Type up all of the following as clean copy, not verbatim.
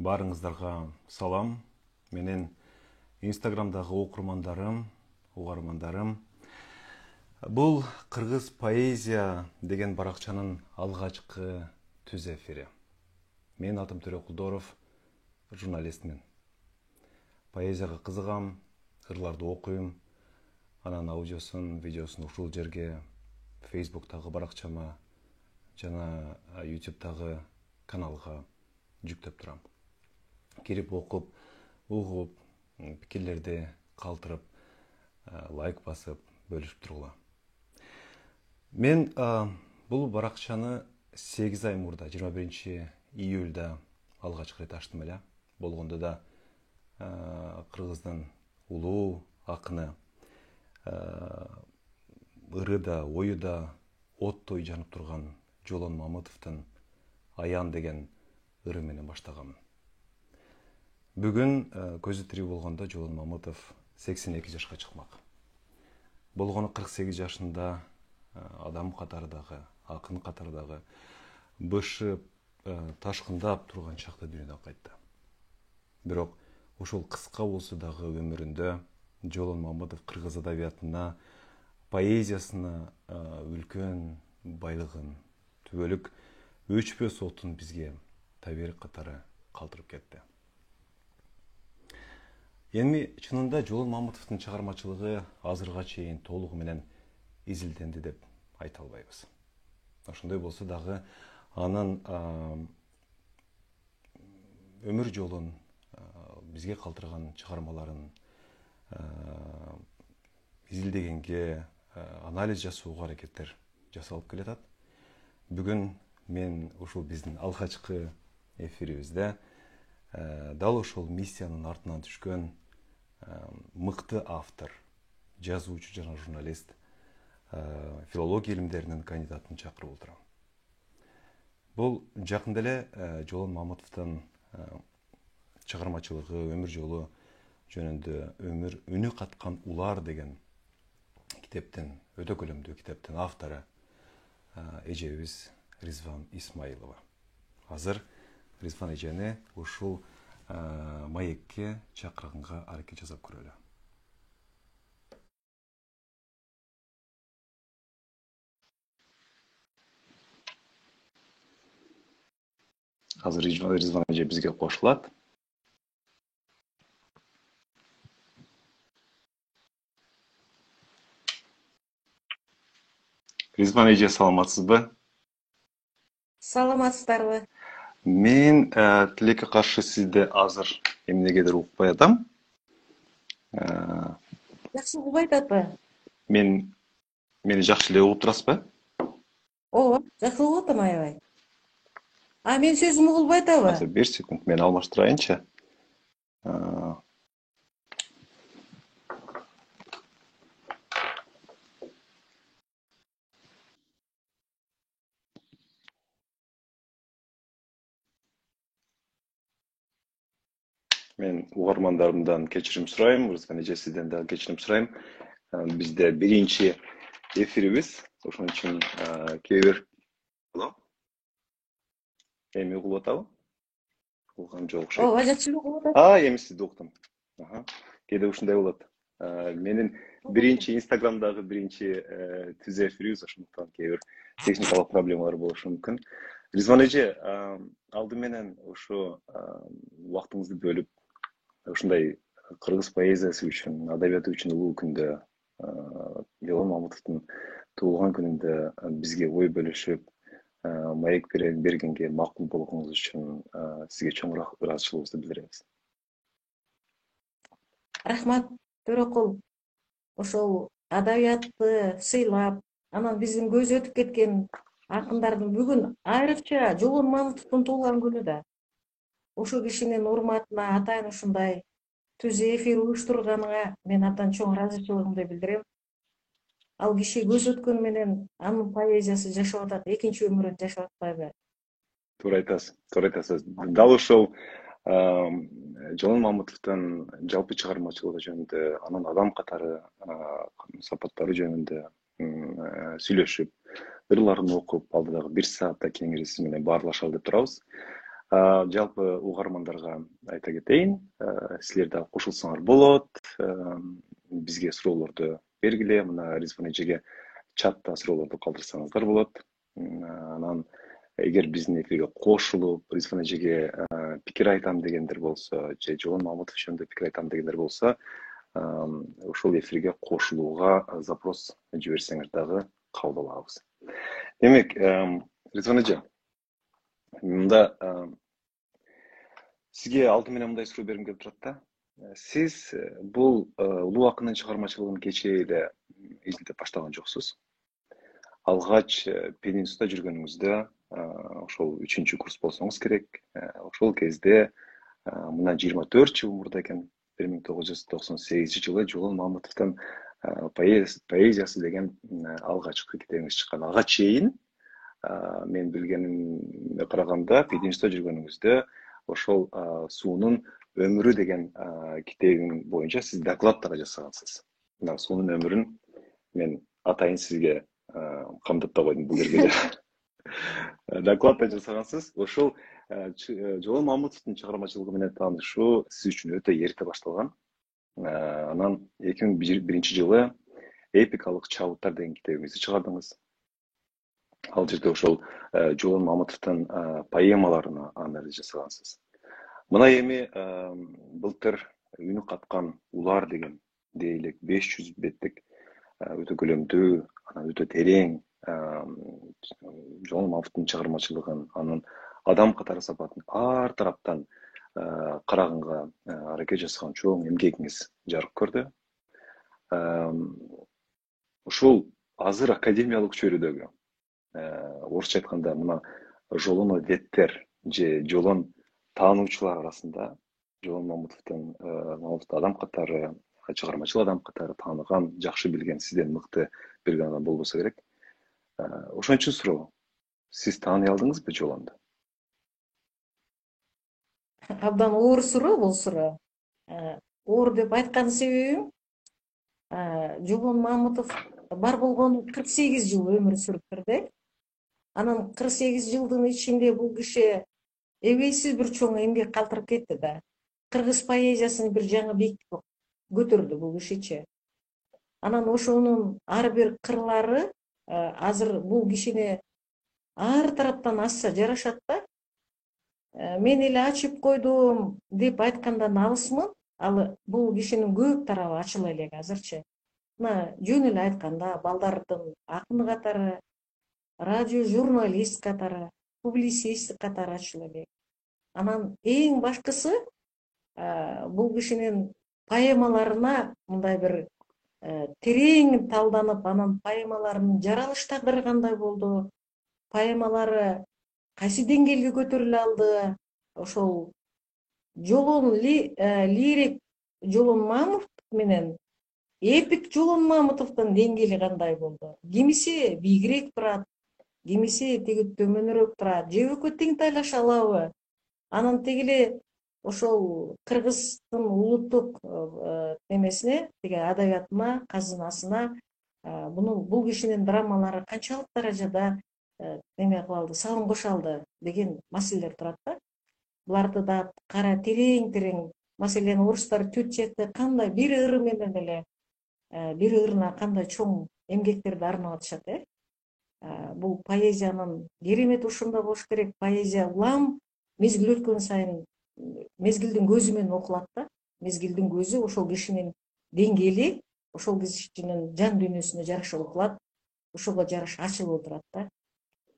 Барыңыздарға салам. Менен Инстаграмдағы оқырмандарым, угармандарым. Бұл Қырғыз поэзия деген барақчаның алғачқы түз эфири. Мен атым Төре Кулдоров, журналистмин. Поэзияға қызығам, ырларды оқуйм, анан аудиосын, видеосын ушул жерге Фейсбуктағы барақчама жана ютубтағы каналға жүктеп турам. Кирип оқып, угуп, пикирлерди калтырып, лайк басып, бөлүшүп тургула. Мен бул баракчаны 8 ай мурда, 21 июльда алгачкы рет ачтым эле. Болгондо да Кыргыздын улуу акыны, ырыда, оюда оттой жанып турган Жолон Мамытовдун Аян деген ыры менен баштагам. Бүгүн көзү тирүү болгондо Жолон Мамытов 82 жашка чыкмак. Болгону 48 жашында адам катардагы, акын катардагы бышып, ташкындап турган чакта дүйнөдөн кайтты. Бирок ушул кыска болсо дагы өмүрүндө Жолон Мамытов кыргыз адабиятына, поэзиясына үлкөн байлыгын, түбөлүк өчпөс отун бизге таберик катары калтырып кетти. Эми чынында Жолон Мамытовдун чыгармачылыгы азырга чейин толугу менен изилденди деп айта албайбыз. Ошондой болсо дагы анын өмүр жолун, бизге калтырган чыгармаларын изилдегенге, анализ жасоого аракеттер жасалып келатат. Бүгүн мен ушул биздин алгачкы эфирибизде дал ошол миссиянын артынан түшкөн мыкты автор, жазуучу жана журналист, филология илимдеринин кандидатын чакырып отурам. Бул жакында эле Жолон Мамытовдун чыгармачылыгы, өмүр жолу жөнүндө өмүр үнү каткан улар деген китептин, өтө көлөмдүү китептин автору эжебиз Ризван Исмаилова. Азыр Ризван эжени ушул маекке чакырганга аракет жасап көрөлү. Азыр Ризван эже бизге кошулат. Ризван эже, саламатсызбы? Саламатсыздарбы? Мен тилекке каршы сизди азыр эмнегедир укпай атам. Жакшы угуп ататпы? Мени жакшы эле угуп турасызбы? Ооба, жакшы угуп атам аябай. Мен сөзүм угулбай атабы? Азыр 1 секунд мен алмаштырайынчы. Мен угармандарымдан кечирим сурайм, Ризван эже сизден да кечирим сурайм. Бизде биринчи эфирибиз, ошон үчүн кээ бир эми угулуп атабы? Угулган жок окшойт. Ооба, жакшы угуп атат. Эми сизди уктум. Кээде ушундай болот. Менин биринчи Инстаграмдагы биринчи түз эфирибиз, ошондуктан кээ бир техникалык проблемалар болушу мүмкүн. Ризван эже, алды менен ушу убактыңызды бөлүп, ушундай кыргыз поэзиясы үчүн, адабияты үчүн улуу күндө, Жолон Мамытовдун туулган күнүндө бизге ой бөлүшүп, маек бергенге макул болгонуңуз үчүн сизге чоң ыраазычылыгыбызды билдиребиз. Рахмат, Төрөкул. Ошол адабиятты сыйлап, анан биздин көзү өтүп кеткен акындардын бүгүн айрыкча Жолон Мамытовдун туулган күнү да. Ошол кишинин урматына атайын ушундай түз эфир уюштурганыңа мен абдан чоң ыраазычылыгымды билдирем. Ал киши көз өткөн менен анын поэзиясы жашап атат, экинчи өмүрүн жашап атпайбы? Туура айтасыз. Дал ошол Жолон Мамытовдун жалпы чыгармачылыгы жөнүндө, анын адам катары сапаттары жөнүндө сүйлөшүп, ырларын окуп, алдыдагы 1 саатта кеңири сиз менен баарлашалы деп турабыз. Жалпы угармандарга айта кетейин, силер дагы кошулсаңар болот. Бизге суроолорду бергиле, мына Ризван эжеге чатта суроолорду калтырсаңыздар болот. Анан эгер биздин эфирге кошулуп, Ризван эжеге пикир айтам дегендер болсо, же Жолон Мамытов жөнүндө пикир айтам дегендер болсо, ошол эфирге кошулууга запрос жиберсеңер дагы кабыл алабыз. Демек, Ризван эже, мында сизге алты менен мындай суроо бергим келип турат да. Сиз бул улуу акындын чыгармачылыгын кечээ эле изилдеп баштаган жоксуз. Алгач Пенинсуда жүргөнүңүздө, ошол 3-курс болсоңуз керек. Ошол кезде мына 24 жыл мурда экен, 1998-жылы Жолон Мамытовдун поэзиясы деген алгачкы китебиңиз чыккан. Ага чейин мен билгениме караганда, Пенинсуда жүргөнүңүздө ошол суунун өмүрү деген китебиң боюнча сиз доклад дагы жасагансыз. Мына суунун өмүрүн мен атайын сизге камдап да койдум бул жерге. Доклад да жасагансыз. Ошол Жолон Мамытовдун чыгармачылыгы менен таанышуу сиз үчүн өтө эрте башталган. Анан 2001-жылы эпикалык чабыттар деген китебиңизди чыгардыңыз. Ал жерде ошол Жолон Мамытовдун поэмаларына анализ жасагансыз. Мына эми былтыр үнү каткан Улар деген дейлик 500 беттик өтө көлөмдүү, анан өтө терең Жолон Мамытовдун чыгармачылыгын, анын адам катары сапатын ар тараптан караганга аракет жасаган чоң эмгегиңиз жарык көрдү. Ушул азыр академиялык чөйрөдөгү, орусча айтканда мына жолоно веттер же жолон таануучулар арасында Жолон Мамытовдун адам катары, чыгармачыл адам катары тааныган, жакшы билген, сизден мыкты билген адам болбосо керек. Ошон үчүн суроо, сиз тааный алдыңызбы Жолонду? Абдан оор суроо бул суроо. Оор деп айткан себебим, Жолон Мамытов бар болгону 48 жыл өмүр сүрүптүр да. Анан 48 жылдын ичинде бул киши эбейсиз бир чоң эмгек калтырып кетти да. Кыргыз поэзиясын бир жаңы бийиктикке көтөрдү бул кишичи. Анан ошонун ар бир кырлары азыр бул кишини ар тараптан асса жарашат да. Мен эле ачып койдум деп айткандан алысмын. Ал бул кишинин көп тарабы ачыла элек азырчы. Мына жөн эле айтканда, балдардын акыны катары, радио журналист катары, публицист катары ачыла элек. Анан эң башкысы бул кишинин поэмаларына мындай бир терең талданып, анан поэмаларынын жаралыш тагдыры кандай болду, поэмалары кайсы деңгээлге көтөрүлө алды, ошол жолон лирик Жолон Мамытов менен эпик Жолон Мамытовдун деңгээли кандай болду, кимиси бийигирээк турат, кимиси тиги төмөнүрөөк турат, же экөө тең тайлаша алабы? Анан тигили ошол кыргыздын улуттук немесине, тиги адабиятына, казынасына бул кишинин драмалары канчалык даражада неме кылып алды, салым кошо алды деген маселелер турат да. Буларды да кара терең, маселен орустар Түт жети кандай бир ыры менен эле бир ырына кандай чоң эмгектерди арнап атышат. Бул поэзиянын керемети ушунда болуш керек. Поэзия улам мезгил өткөн сайын мезгилдин көзү менен окулат да. Мезгилдин көзү ошол кишинин деңгээли, ошол кишинин жан дүйнөсүнө жараша окулат, ошого жараша ачылып отурат да.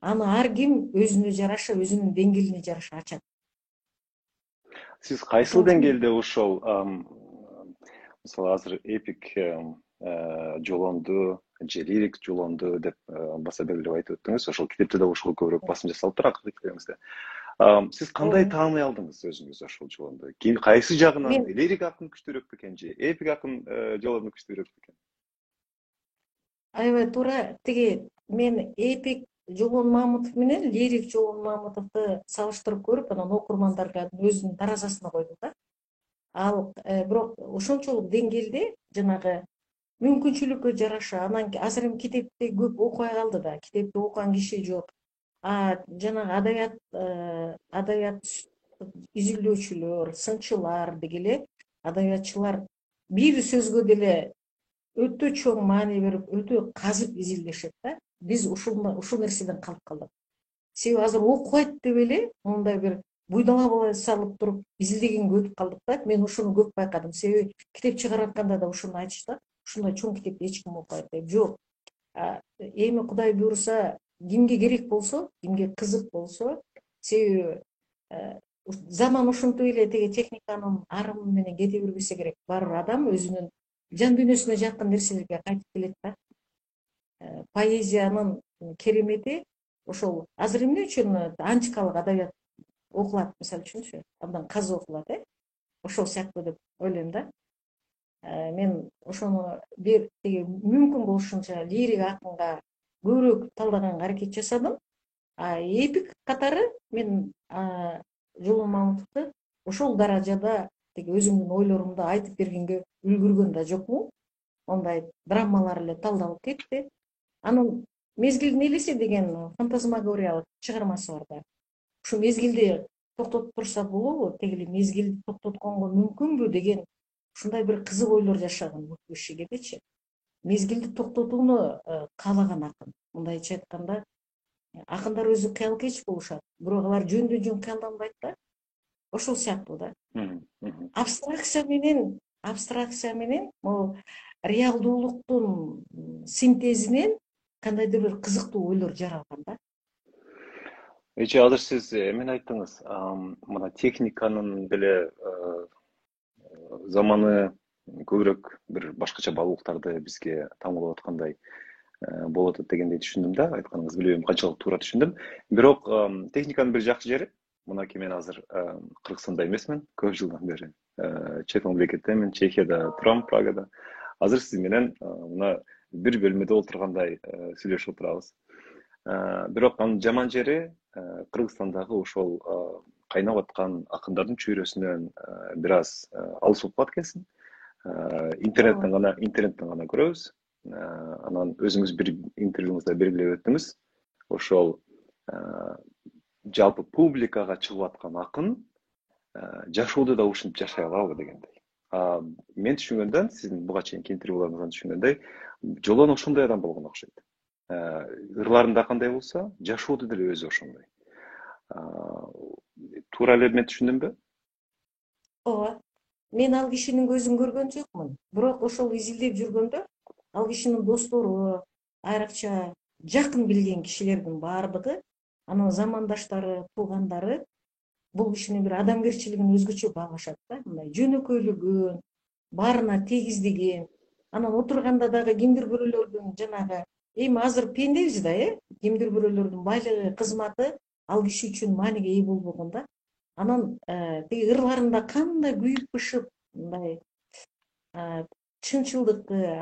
Аны ар ким өзүнө жараша, өзүнүн деңгээлине жараша ачат. Сиз кайсыл деңгээлде ошол мисалы азыр эпик Жолонду же лирик Жолонду деп баса белгилеп айтып өттүңүз. Ошол китепте да ошого көбүрөөк басым жасалып турат китебиңизде. Сиз кандай тааный алдыңыз өзүңүз ошол Жолонду? Кайсы жагынан лирик акын күчтүүрөөк бекен же эпик акын Жолонду күчтүүрөөк бекен? Аябай туура. Тиги мен эпик Жолон Мамытов менен лирик Жолон Мамытовду салыштырып көрүп, анан окурмандарга өзүнүн таразасына койдум да. Ал бирок ошончолук деңгээлде жанагы мүмкүнчүлүккө жараша, анан азыр эми китепти көп окубай калды да, китепти окуган киши жок. Жанагы адабият изилдөөчүлөр, сынчылар дегеле адабиятчылар бир сөзгө деле өтө чоң маани берип, өтө казып изилдешет да. Биз ушул нерседен калып калдык. Себеби азыр окубайт деп эле мындай бир буйдалап салып туруп изилдегенге өтүп калдык да. Мен ушуну көп байкадым. Себеби китеп чыгарып атканда да ушуну айтышты. Ушундай чоң китепти эч ким окубайт деп. Жок. Эми Кудай буйруса, кимге керек болсо, кимге кызык болсо, себеби заман ушинтип эле тиги техниканын арымы менен кете бербесе керек. Барыбыр адам өзүнүн жан дүйнөсүнө жакын нерселерге кайтып келет да. Поэзиянын керемети ошол. Азыр эмне үчүн антикалык адабият окулат, мисалы үчүнчү, абдан казы окулат, ошол сыяктуу деп ойлойм да. Мен ошону тиги мүмкүн болушунча лирик акынга көбүрөөк талдаганга аракет жасадым. Эпик катары мен Жолон Мамытовду ошол даражада тиги өзүмдүн ойлорумду айтып бергенге үлгүргөн да жокмун. Ондай драмалар эле талдалып кетти. Анын Мезгилдин элеси деген фантазмагориялык чыгармасы бар да. Ушу мезгилди токтотуп турса болобу, тегили мезгилди токтотконго мүмкүнбү деген ушундай бир кызык ойлор жашаган бул кишигедечи. Мезгилди токтотууну каалаган акын. Мындайча айтканда, акындар өзү кыялкеч болушат, бирок алар жөндөн жөн кыялданбайт да. Ошол сыяктуу да. Абстракция менен могу реалдуулуктун синтезинен кандайдыр бир кызыктуу ойлор жаралган да. Азыр сиз эмне айттыңыз? Мына техниканын деле заманы көбүрөөк бир башкача баалуулуктарды бизге таңуулап аткандай болот дегендей түшүндүм да. Айтканыңыз билбейм канчалык туура түшүндүм. Бирок техниканын бир жакшы жери, мынакей мен азыр Кыргызстанда эмесмин, көп жылдан бери чет мамлекеттемин, Чехияда турам, Прагада. Азыр сиз менен мына бир бөлмөдө отургандай сүйлөшүп отурабыз. Бирок анын жаман жери Кыргызстандагы ошол кайнап аткан акындардын чөйрөсүнөн бир аз алыс болуп калат экенсиң. Интернеттен гана көрөбүз. Анан өзүңүз бир интервьюңузда белгилеп өттүңүз. Ошол жалпы публикага чыгып аткан акын жашоодо да ушинтип жашай алабы дегендей. Мен түшүнгөндөн, сиздин буга чейинки интервьюларыңыздан түшүнгөндөй, Жолон ошондой адам болгон окшойт. Ырларында кандай болсо, жашоодо деле өзү ошондой. Туура эле мен түшүндүмбү? Ооба. Мен ал кишинин көзүн көргөн жокмун. Бирок ошол изилдеп жүргөндө ал кишинин достору, айрыкча жакын билген кишилердин баардыгы, анын замандаштары, туугандары бул кишинин бир адамгерчилигин өзгөчө баалашат да. Мындай жөнөкөйлүгүн, баарына тегиздигин. Анан отурганда дагы кимдир бирөөлөрдүн жанагы, эми азыр пендебиз да, кимдир бирөөлөрдүн байлыгы, кызматы ал киши үчүн мааниге ээ болбогон да. Анан тиги ырларында кандай күйүп бышып, мындай чынчылдыкты,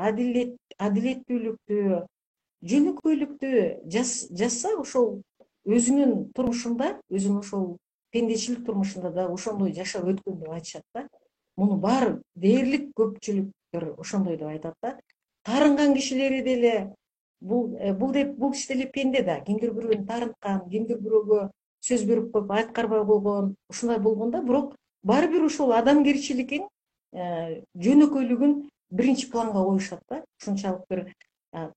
адилеттүүлүктү, жөнөкөйлүктү жазса, ошол өзүнүн турмушунда, өзүнүн ошол пендечилик турмушунда да ошондой жашап өткөн деп айтышат да. Муну баары дээрлик көпчүлүктөр ошондой деп айтат да. Таарынган кишилери деле бул киши деле пенде да. Кимдир бирөөнү таарынткан, кимдир бирөөгө сөз берип коюп айткарбай койгон, ушундай болгон да. Бирок баары бир ушул адамгерчилигин, жөнөкөйлүгүн биринчи планга коюшат да. Ушунчалык бир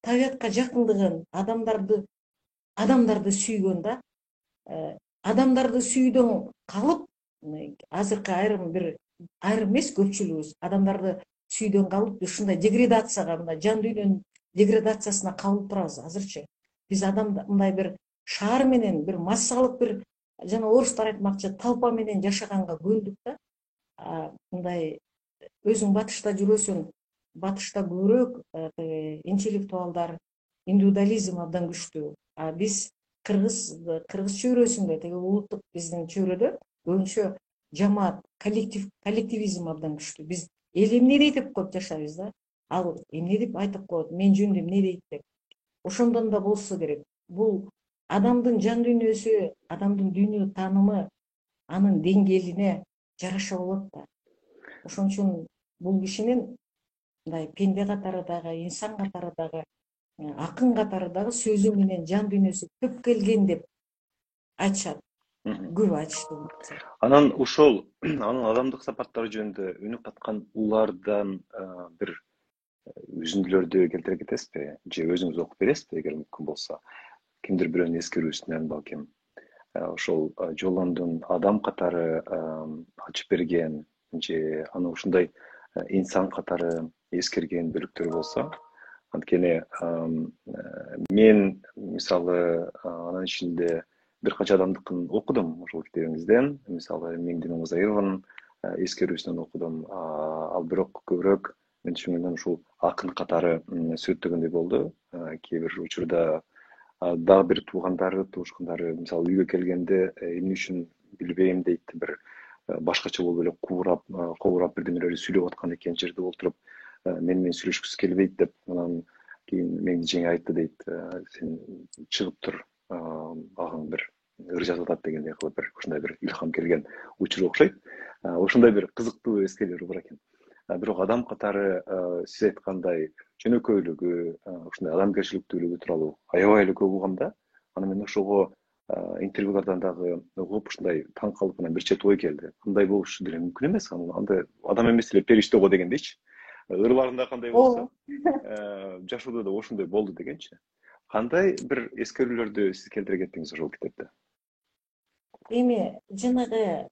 табиятка жакындыгын, адамдарды сүйгөн да. Адамдарды сүйүүдөн калып, азыркы айрым эмес, көпчүлүгүбүз адамдарды сүйүүдөн калып ушундай деградацияга, мындай жан дүйнөнүн деградациясына кабылып турабыз азырчы. Биз адамды мындай бир шаар менен, бир массалык бир, жана орустар айтмакчы, толпа менен жашаганга көндүк да. Мындай өзүң батышта жүрөсүң, батышта көбүрөөк интеллектуалдар, индивидуализм абдан күчтүү. Биз кыргыз чөйрөсүндө, тиги улуттук биздин чөйрөдө көбүнчө жамаат, коллективизм абдан күчтүү. Биз эл эмне дейт деп коюп жашайбыз да. Ал эмне деп айтып коет, мен жөнүндө эмне дейт деп. Ошондон да болсо керек. Бул адамдын жан дүйнөсү, адамдын дүйнө таанымы, анын деңгээлине жараша болот да. Ошон үчүн бул кишинин мындай пенде катары дагы, инсан катары дагы, акын катары дагы сөзү менен жан дүйнөсү төп келген деп айтышат, көп айтышты. Анан ошол анын адамдык сапаттары жөнүндө өнүк каткан улардан бир үзүндүлөрдү келтире кетесизби? Же өзүңүз окуп бересизби, эгер мүмкүн болсо? Кимдир бирөөнүн эскерүүсүнөн балким ошол жолондун адам катары ачып берген же аны ушундай инсан катары эскерген бөлүктөр болсо, анткени мен мисалы анын ичинде бир канча адамдыкын окудум ошол китебиңизден. Мисалы Миңди Мырзайылованын эскерүүсүнөн окудум. Ал бирок көбүрөөк мен түшүнгөндөн ушул акын катары сүрөттөгөндөй болду. Кээ бир учурда дагы бир туугандары, туушкандары мисалы үйгө келгенде эмне үчүн билбейм дейт, бир башкача болуп эле кобурап бирдемелерди сүйлөп аткан экен, жерде отуруп менен сүйлөшкүсү келбейт деп, анан кийин Меңди жеңе айтты дейт, сен чыгып тур, агың бир ыр жазып атат дегендей кылып бир ушундай бир илхам келген учур окшойт. Ошондой бир кызыктуу эскелери бар экен. Бирок адам катары сиз айткандай жөнөкөйлүгү, ушундай адамгерчиликтүүлүгү тууралуу аябай эле көп угам да. Анан мен ошого интервьюлардан дагы угуп ушундай таң калып, анан бир чет ой келди. Андай болушу деле мүмкүн эмес, андай адам эмес эле периште го дегендейчи. Ырларында кандай болсо, жашоодо да ошондой болду дегенчи. Кандай бир эскерүүлөрдү сиз келтире кеттиңиз ошол китепте? Эми жанагы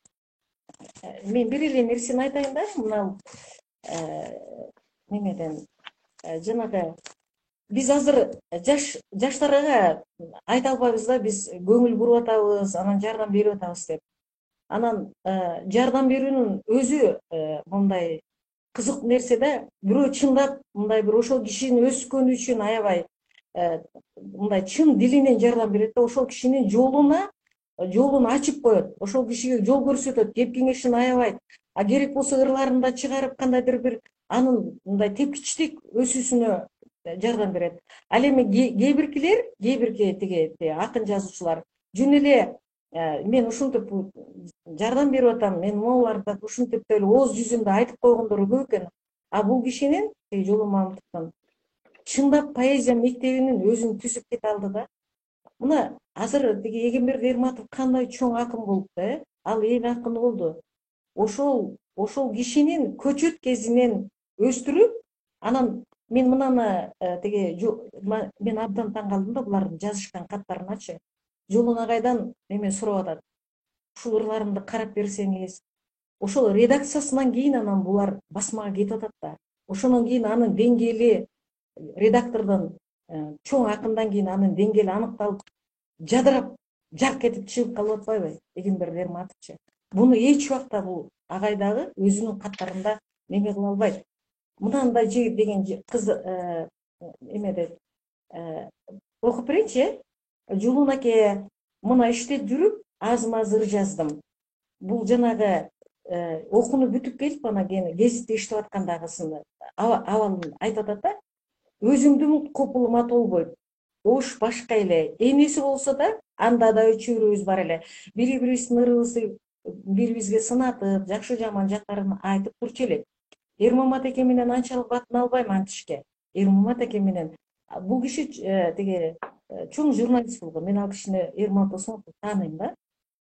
мен бир эле нерсени айтайын да, мына немеден жанагы биз азыр жаштарга айта албайбыз да, биз көңүл буруп атабыз, анан жардам берип атабыз деп. Анан жардам берүүнүн өзү мындай кызык нерсе да, бирөө чындап мындай бир ошол кишинин өскөнү үчүн аябай мындай чын дилинен жардам берет да, ошол кишинин жолун ачып коет, ошол кишиге жол көрсөтөт, кеп кеңешин аябайт. А керек болсо ырларын да чыгарып, кандайдыр бир анын мындай тепкичтик өсүүсүнө жардам берет. Ал эми кээ бирки тиги акын жазуучулар жөн эле мен ушинтип жардам берип атам, мен могуларды ушинтип эле ооз жүзүндө айтып койгондору көп экен. А бул кишинин Жолун Мамытовдун чындап поэзия мектебинин өзүн түзүп кете алды да. Мына азыр тиги Эгемберди Эрматов кандай чоң акын болупту, ал эл акыны болду. Ошол кишинин көчөт кезинен өстүрүп, анан мен мынаны мен абдан таң калдым да булардын жазышкан каттарыначы. Жолун агайдан эме сурап атат. Ушул ырларымды карап берсеңиз, ошол редакциясынан кийин анан булар басмага кетип атат да. Ошондон кийин анын деңгээли редактордон чоң акындан кийин анын деңгээли аныкталып, жадырап жарк этип чыгып калып атпайбы Эгемберди Эрматовчу. Буну эч убакта бул агай дагы өзүнүн каттарында неме кыла албайт. Мынандай жигит деген кыз эмеде окуп берейинчи. Жулун аке, мына иштеп жүрүп аз ыр жаздым. Бул жанагы окууну бүтүп келип, ана гезитте иштеп аткандагысын абалын айтып атат да. Өзүңдүн копулума толбойт. Ош башка эле. Энеси болсо да, анда да өчүүрүбүз бар эле. Бири-бирибиздин ырыбызды бири-бирибизге сынатып, жакшы жаман жактарын айтып турчу элек. Эрмамат эке менен анчалык батын албайм антишке. Эрмамат эке менен бул киши тиги чоң журналист болгон. Мен ал кишини Эрмамат Осмоновду тааныйм да.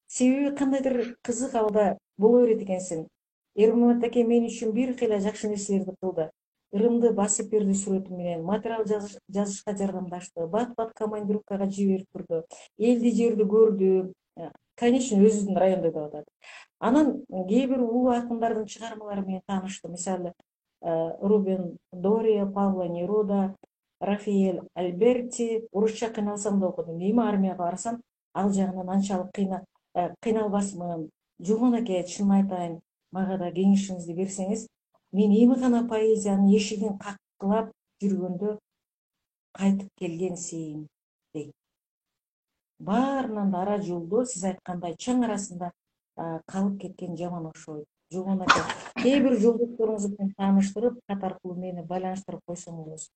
Себеби кандайдыр кызык абалда боло берет экенсиң. Эрмамат эке мен үчүн бир кыйла жакшы нерселерди кылды. Ырымды басып берди сүрөтү менен, материал жазышка жардамдашты, бат-бат командировкага жиберип турду, элди жерди көрдү. Конечно, өзүнүн районунда деп атат. Анан кээ бир улуу акындардын чыгармалары менен тааныштым. Мисалы, Рубен Дориа, Пабло Неруда, Рафаэль Альберти. Орусча кыйналсам да окудум. Эми армияга барсам, ал жагынан анчалык кыйналбасмын. Жолун аке, чынын айтайын, мага да кеңешиңизди берсеңиз, мен эми гана поэзиянын эшигин каккылап жүргөндө кайтып келген сейин дейт. Баарынан да ара жолдо сиз айткандай чаң арасында калып кеткен жаман окшойт. Жолун аке, кээ бир жолдошторуңуз менен тааныштырып, кат аркылуу мени байланыштырып койсоңуз.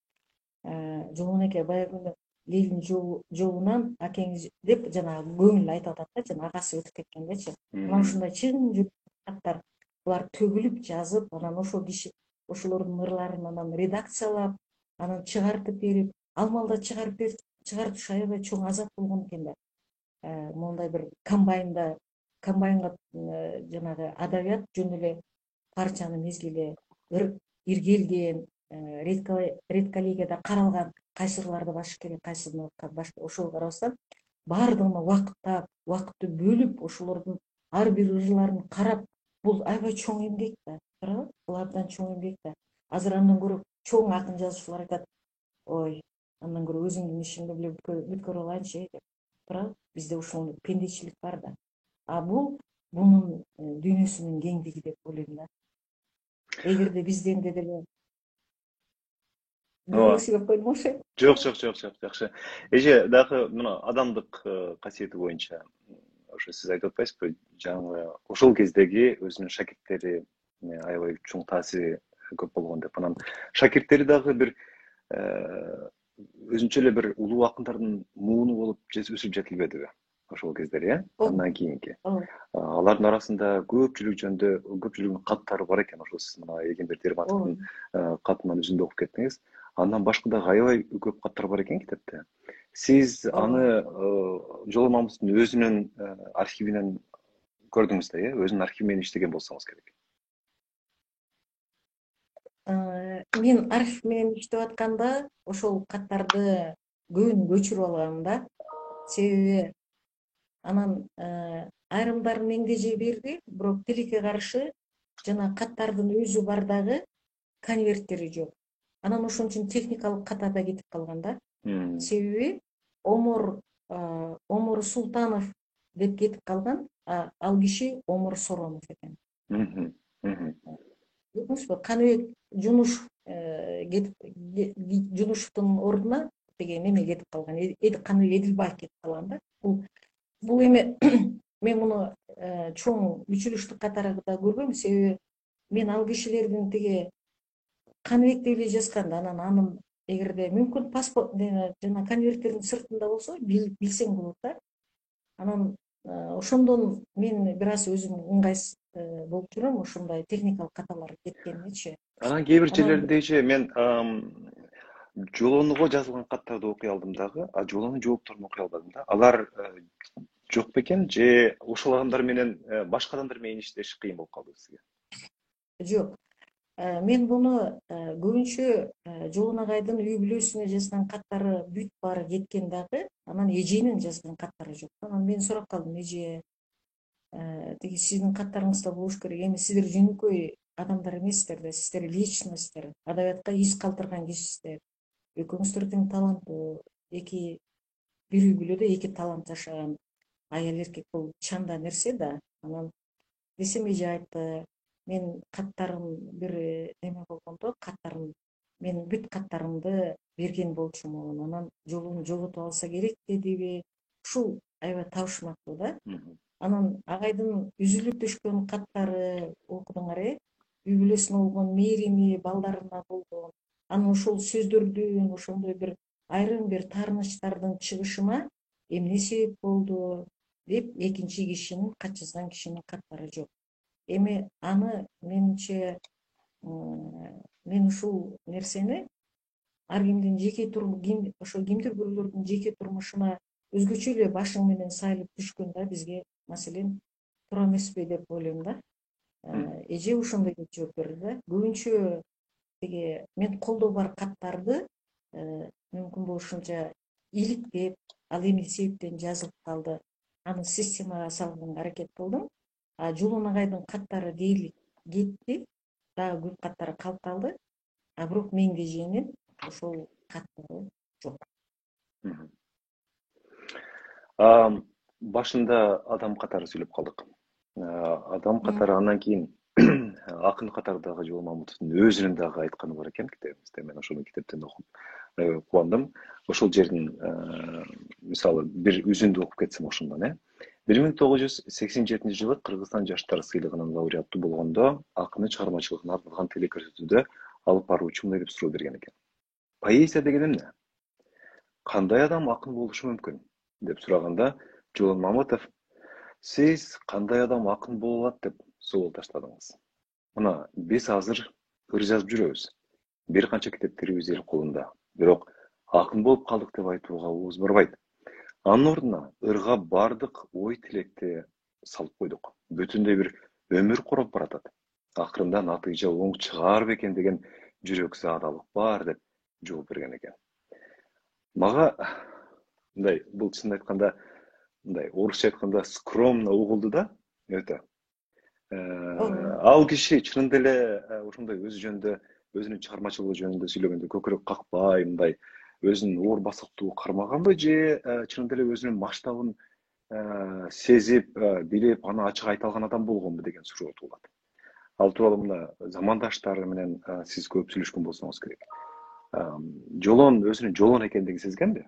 Жолун аке баягы күнү Лилин жолунан акеңиз деп жанагы көңүл айтып атат да, жана агасы өтүп кеткендечи. Мына ушундай чын каттар булар төгүлүп жазып, анан ошол киши ошолордун ырларын анан редакциялап, анан чыгартып берип, ал маалда чыгартыш аябай чоң азап болгон экен да. мондай бир комбайнга жанагы адабият жөн эле парчаны мезгили иргелген, редколлегияда каралган кайсырларды башкарыш керек, кайсыны ошол карабастан баардыгына убакытты бөлүп, ошолордун ар бир ыжыларын карап, бул аябай чоң эмгек да, туурабы? Бул абдан чоң эмгек да. Азыр андан көрө чоң акын жазуучулар айтат, ой, андан көрө өзүңдүн ишиңди эле бүткөрө алайынчы деп. Туурабы? Бизде ушул пендечилик бар да. А бул бунун дүйнөсүнүн кеңдиги деп ойлойм да. Эгерде бизден деле ооба. бирөөсү деп койдум окшойт. Жок, жакшы. Эже дагы мына адамдык касиети боюнча ошо сиз айтып атпайсызбы, жаңы ошол кездеги өзүнүн шакирттери аябай чоң таасири көп болгон деп. Анан шакирттери дагы бир өзүнчө эле бир улуу акындардын мууну болуп өсүп жетилбедиби ошол кездери, Андан кийинки. Алардын арасында көпчүлүгүнүн каттары бар экен. Ошол сиз мына Эгембер Дерматовдун катынан үзүндү окуп кеттиңиз. Андан башка дагы аябай көп каттар бар экен китепте. Сиз аны Жолон Мамытовдун өзүнүн архивинен көрдүңүз да, өзүнүн архиви менен иштеген болсоңуз керек. Мен архив менен иштеп атканда ошол каттарды көбүн көчүрүп алгам да. Себеби анан айрымдарын меңдеже берди, бирок тилекке каршы жана каттардын өзү бар дагы конверттери жок. Анан ошон үчүн техникалык катада кетип калган да. Себеби Омор Султанов деп кетип калган, ал киши Омор Соронов экен. Көрдүңүзбү? Каныбек Жунушевдун ордуна теге неме кетип калган, Каныбек Эдилбаев кетип калган да. Бул эме мен муну чоң мүчүлүштүк катарда көрбөйм, себеби мен ал кишилердин теге Каныбек деп эле жазган да, анын эгерде мүмкүн паспорт жана конверттердин сыртында болсо билсең болот да. Анан ошондон мен бир аз өзүм ыңгайсыз болуп жүрөм ошондой техникалык каталар кеткенинечи. Анан кээ бир жерлердечи мен Жолонуго жазылган каттарды окуй алдым дагы, а Жолонун жоопторун окуй албадым да. Алар жок бекен же ошол адамдар менен башка адамдар менен иштеш кыйын болуп калдыбы сизге? Жок. Мен буну көбүнчө Жолон агайдын үй бүлөсүнө жазган каттары бүт баары кеткен дагы, анан эженин жазган каттары жок. Анан мен сурап калдым, эже, тиги сиздин каттарыңызда болуш керек. Эми сиздер жөнөкөй адамдар эмессиздер да, сиздер личностьтер, адабиятка из калтырган кишисиздер. Экөөңүздөр тең таланттуу, бир үй бүлөдө эки талант жашаган аял эркек, бул чанда нерсе да. Анан десем эже айтты, мен каттарым бир неме болгондо, мен бүт каттарымды берген болчумун, анан жолун жоготуп алса керек дедиби, ушул аябай табышмактуу да. Анан агайдын үзүлүп түшкөн каттары окудуңар, үй бүлөсүнө болгон мээрими, балдарына болгон, анан ошол сөздөрдүн ошондой бир айрым бир таарынычтардын чыгышына эмне себеп болду деп экинчи кишинин, кат жазган кишинин каттары жок. Эми аны менимче мен ушул нерсени ар кимдин ошо кимдир бирөөлөрдүн жеке турмушуна өзгөчө эле башың менен сайылып түшкөн да бизге, маселен, туура эмеспи деп ойлойм да. Эже ошондой деп жооп берди да. Көбүнчө теге мен колдо бар каттарды мүмкүн болушунча иликтеп, ал эмне себептен жазылып калды, аны системага салганга аракет кылдым. Жолон агайдын каттары дээрлик кетти, дагы көп каттары калталды, бирок меңдеженин ошол каттары жок. Башында адам катары сүйлөп калдык. Адам катары, андан кийин акын катары дагы Жолон Мамытовдун өзүнүн дагы айтканы бар экен китебибизде. Мен ошону китептен окуп кубандым. Ошол жердин мисалы бир үзүндү окуп кетсем ошондон. 1987 жылы Кыргызстан жаштар сыйлыгынын лауреаты болгондо акынын чыгармачылыгына арналган телекөрсөтүүдө алып баруучу мындай деп суроо берген экен. Поэзия деген эмне? Кандай адам акын болушу мүмкүн? Деп сураганда Жолон Мамытов, сиз кандай адам акын боло алат деп суроол таштадыңыз. Мына биз азыр ыр жазып жүрөбүз. Бир канча китептерибиз эл колунда. Бирок акын болуп калдык деп айтууга уубуз барбайт. Анын ордуна ырга бардык ой тилекти салып койдук. Бүтүндөй бир өмүр курап баратат. Акырында натыйжа оң чыгаар бекен деген жүрөкзаадалык бар деп жооп берген экен. Мага мындай бул чынын айтканда мындай орусча айтканда скромно угулду да өтө. ооба Ал киши чынында эле ошондой өзү жөнүндө, өзүнүн чыгармачылыгы жөнүндө сүйлөгөндө көкүрөк какпай, мындай өзүн оор басыктуу кармаганбы же чынында эле өзүнүн масштабын сезип, билип, аны ачык айта алган адам болгонбу деген суроо туулат. Ал тууралуу мына замандаштары менен сиз көп сүйлөшкөн болсоңуз керек. Жолон өзүнүн жолон экендигин сезгенби?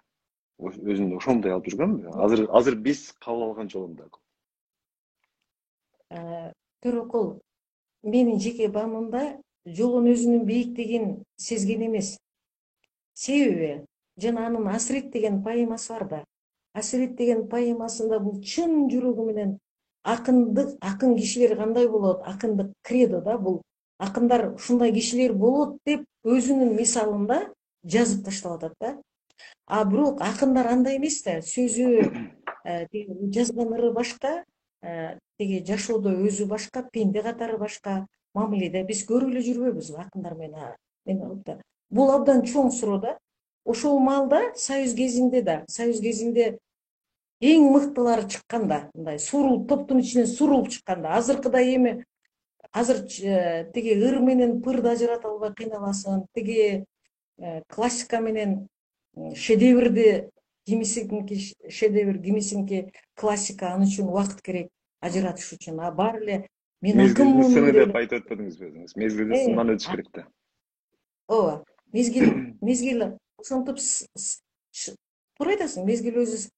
Өзүн ошондой алып жүргөнбү? Азыр биз кабыл алган жолунда. Төрөкул, менин жеке баамымда жолун өзүнүн бийиктигин сезген эмес. Себеби жана анын Асырет деген поэмасы бар да. Асырет деген поэмасында бул чын жүрөгү менен акын кишилер кандай болот, акындык кредо да бул. Акындар ушундай кишилер болот деп өзүнүн мисалында жазып таштап атат да. А бирок акындар андай эмес да, сөзү жазган ыры башка, тиги жашоодо өзү башка, пенде катары башка, мамиледе биз көрүп эле жүрбөйбүзбү акындар менен да. Бул абдан чоң суроо да. Ошол маалда Союз кезинде эң мыктылары чыкканда, мындай топтун ичинен сурулуп чыкканда, азыркыдай эми азыр тиги ыр менен пырды ажырата албай кыйналасың, тиги классика менен шедеврди кимисиники классика, аны үчүн убакыт керек ажыратыш үчүн. А баары эле мен Мезгилдин акынмын сыны деп деп айтып өтпөдүңүзбү өзүңүз? Мезгилдин эле. сынынан өтүш керек да. Ооба, мезгил ошентип туура айтасың, мезгил өзү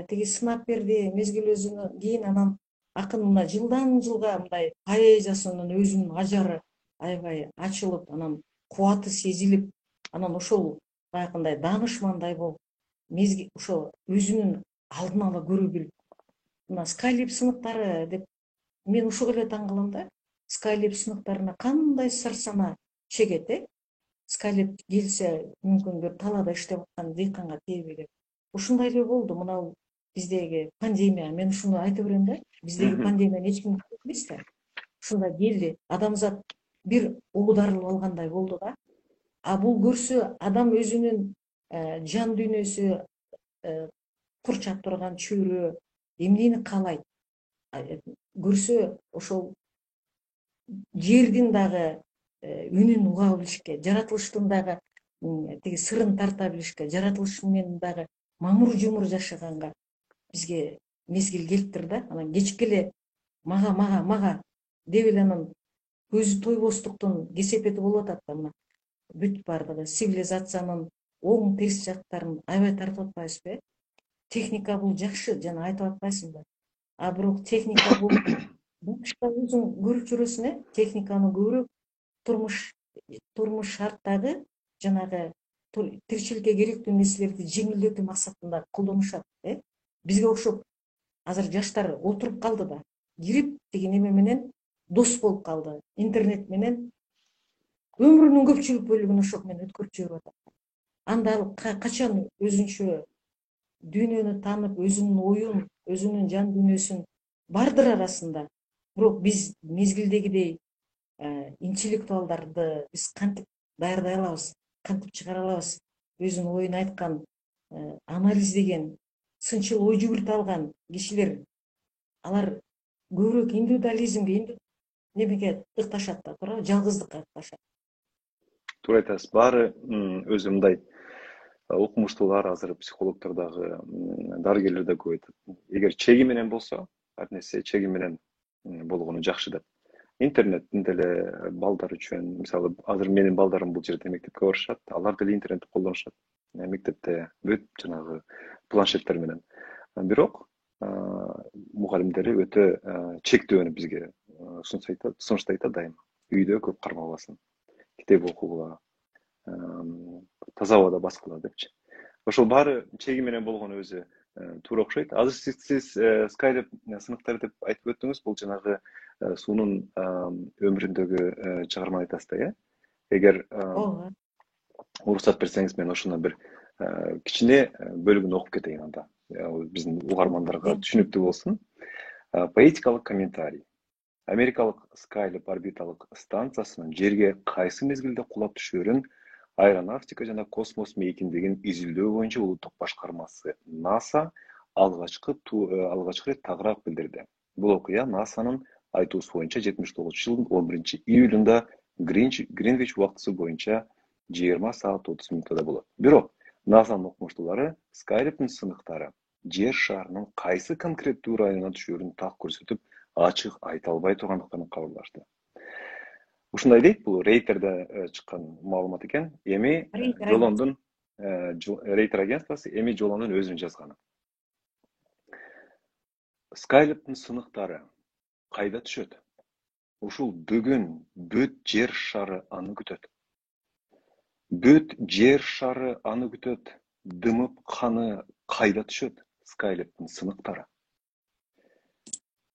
тиги сынап берди, мезгил өзүнө кийин анан акын мына жылдан жылга мындай поэзиясынын өзүнүн ажары аябай ачылып, анан кубаты сезилип, анан ошол баягындай даанышмандай болуп, мезгил ошо өзүнүн алдын ала көрө билип, мына Скайлеп сыныктары деп мен ушуга эле таң калам да. Скайлеп сыныктарына кандай сыр сана чегет, Скайлеп келсе мүмкүн бир талаада иштеп аткан дыйканга тийбей деп. Ушундай эле болду мына биздеги пандемия. Мен ушуну айта берем да. Биздеги пандемияны эч ким күтпөйт эмес да. Ушундай келди. Адамзат бир угударылып алгандай болду да. А бул көрсө адам өзүнүн жан дүйнөсү, курчап турган чөйрө эмнени каалайт? Көрсө ошол жердин дагы үнүн уга билишке, жаратылыштын дагы тиги сырын тарта билишке, жаратылыш менен дагы мамур жумур жашаганга бизге мезгил келиптир да. Анан кечке эле мага деп эле анан көзү тойбостуктун кесепети болуп атат да. Мына бүт баардыгы цивилизациянын оң терс жактарын аябай тартып атпайбызбы? Техника бул жакшы, жана айтып атпайсыңбы? А бирок техника бул башка өзүң көрүп жүрөсүң, техниканы көбүрөөк турмуш шарттагы жанагы тиричиликке керектүү нерселерди жеңилдетүү максатында колдонушат. Бизге окшоп азыр жаштар отуруп калды да, кирип тиги неме менен дос болуп калды. Интернет менен өмүрүнүн көпчүлүк бөлүгүн ошол менен өткөрүп жиберип атат. Анда ал качан өзүнчө дүйнөнү таанып, өзүнүн оюн, өзүнүн жан дүйнөсүн бардыр арасында. Бирок биз мезгилдегидей интеллектуалдарды биз кантип даярдай алабыз, кантип чыгара алабыз? Өзүнүн оюн айткан, анализдеген, сынчыл ой жүгүртө алган кишилер, алар көбүрөөк индивидуализмге, немеге ыкташат да, туурабы? Жалгыздыкка ыкташат. Туура айтасыз. Баары өзү мындай окумуштуулар, азыр психологдор дагы, дарыгерлер да көп айтат. Эгер чеги менен болсо, ар нерсе чеги менен болгону жакшы деп. Интернеттин деле балдар үчүн, мисалы, азыр менин балдарым бул жерде мектепке барышат, алар деле интернетти колдонушат. Мектепте бүт жанагы планшеттер менен. Бирок мугалимдери өтө чектөөнү бизге сунуштайт дайыма. Үйдө көп кармалбасын, китеп окугула, таза абада баскыла депчи. Ошол баары чеги менен болгону өзү туура окшойт. Азыр сиз Скайлеп сыныктары деп айтып өттүңүз, бул жанагы суунун өмүрүндөгү чыгарманы айтасыз да, Эгер уруксат берсеңиз, мен ошондон бир кичине бөлүгүн окуп кетейин анда. биздин угармандарга түшүнүктүү болсун. Поэтикалык комментарий. Америкалык Skylab орбиталык станциясынын жерге кайсы мезгилде кулап түшөөрүн Аэронавтика жана космос мейкиндигин изилдөө боюнча улуттук башкармасы НАСА алгачкы рет тагыраак билдирди. Бул окуя НАСАнын айтуусу боюнча 79-жылдын 11-июлунда Гринвич убактысы боюнча 20 саат 30 мүнөттө болот. Бирок НАСАнын окумуштуулары Skylab'дын сыныктары жер шарынын кайсы конкреттүү районуна түшөөрүн так көрсөтүп, ачык айта албай тургандыктарын кабарлашты. Ушундай дейт, бул Рейтерде чыккан маалымат экен. Эми Жолондун Рейтер агентствосу эми Жолондун өзүнүн жазганы. Skylab'дын сыныктары кайда түшөт? Ушул бүгүн бүт жер шары аны күтөт. Бүт жер шары аны күтөт. Дымып каны кайда түшөт? Skylab'дын сыныктары.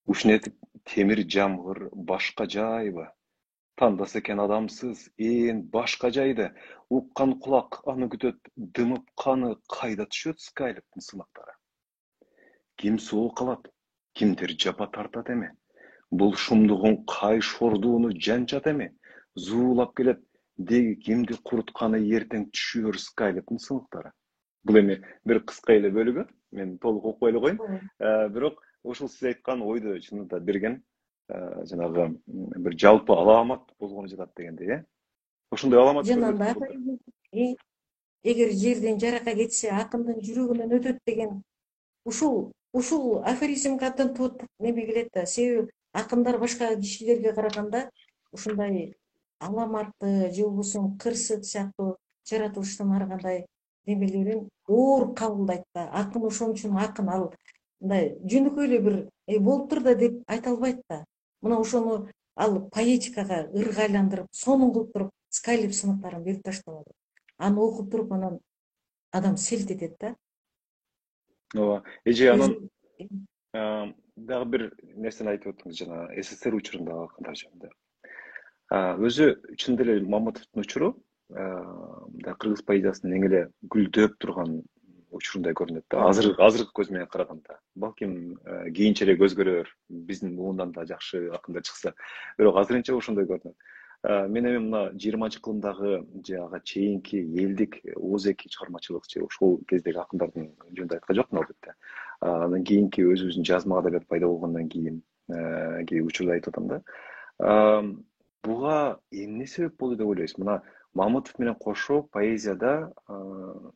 Ушинетип темир жамгыр башка жайбы? Тандаса экен адамсыз, башка жайды. Уккан кулак аны күтөт. Дымып каны кайда түшөт? Skylab'дын сыныктары. Ким суук алат? Кимдир жапа тартат эми? Бул шумдугун кай шордууну жанчат эми? Зуулап келет. Деги кимди курутканы эртең түшөөр? Skylab'дын сыныктары. Бул эми бир кыска эле бөлүгү. Мен толук окуй эле коеюн. Бирок ушул сиз айткан ойду чынында берген жанагы бир жалпы аламат болгону жатат дегендей, Ошондой аламат жанында эгер жерден жарака кетсе акындын жүрөгүнөн өтөт деген ушул афоризмге абдан неме келет да. Себеби акындар башка кишилерге караганда ушундай аламатты же болбосо кырсык сыяктуу жаратылыштан ар кандай немелерин оор кабылдайт да. Акын ошон үчүн акын ал мындай жөнөкөй эле бир болуптур да деп айта албайт да. Мына ошону ал поэтикага ырга айландырып, сонун кылып туруп Skylab сыныктарын берип таштабады. Аны окуп туруп анан адам селт этет да. Ооба. Эже анан дагы бир нерсени айтып өттүңүз, жана СССР учурундагы акындар жөнүндө. Өзү чын деле Маматовдун учуру кыргыз поэзиясынын эң эле гүлдөп турган учурундай көрүнөт да. Азыркы көз менен караганда. Балким кийинчерээк өзгөрөр, биздин муундан да жакшы акындар чыкса. Бирок азырынча ошондой көрүнөт. Мен эми мына 20-жы кылымдагы же ага чейинки элдик ооз-эки чыгармачылык же ошол кездеги акындардын жөнүндө айткан жокмун албетте. Андан кийинки өзүбүздүн жазма адабият пайда болгондон кийинки учурда айтып атам да. Буга эмне себеп болду деп ойлойсуз? Мына Маматов менен кошо поэзияда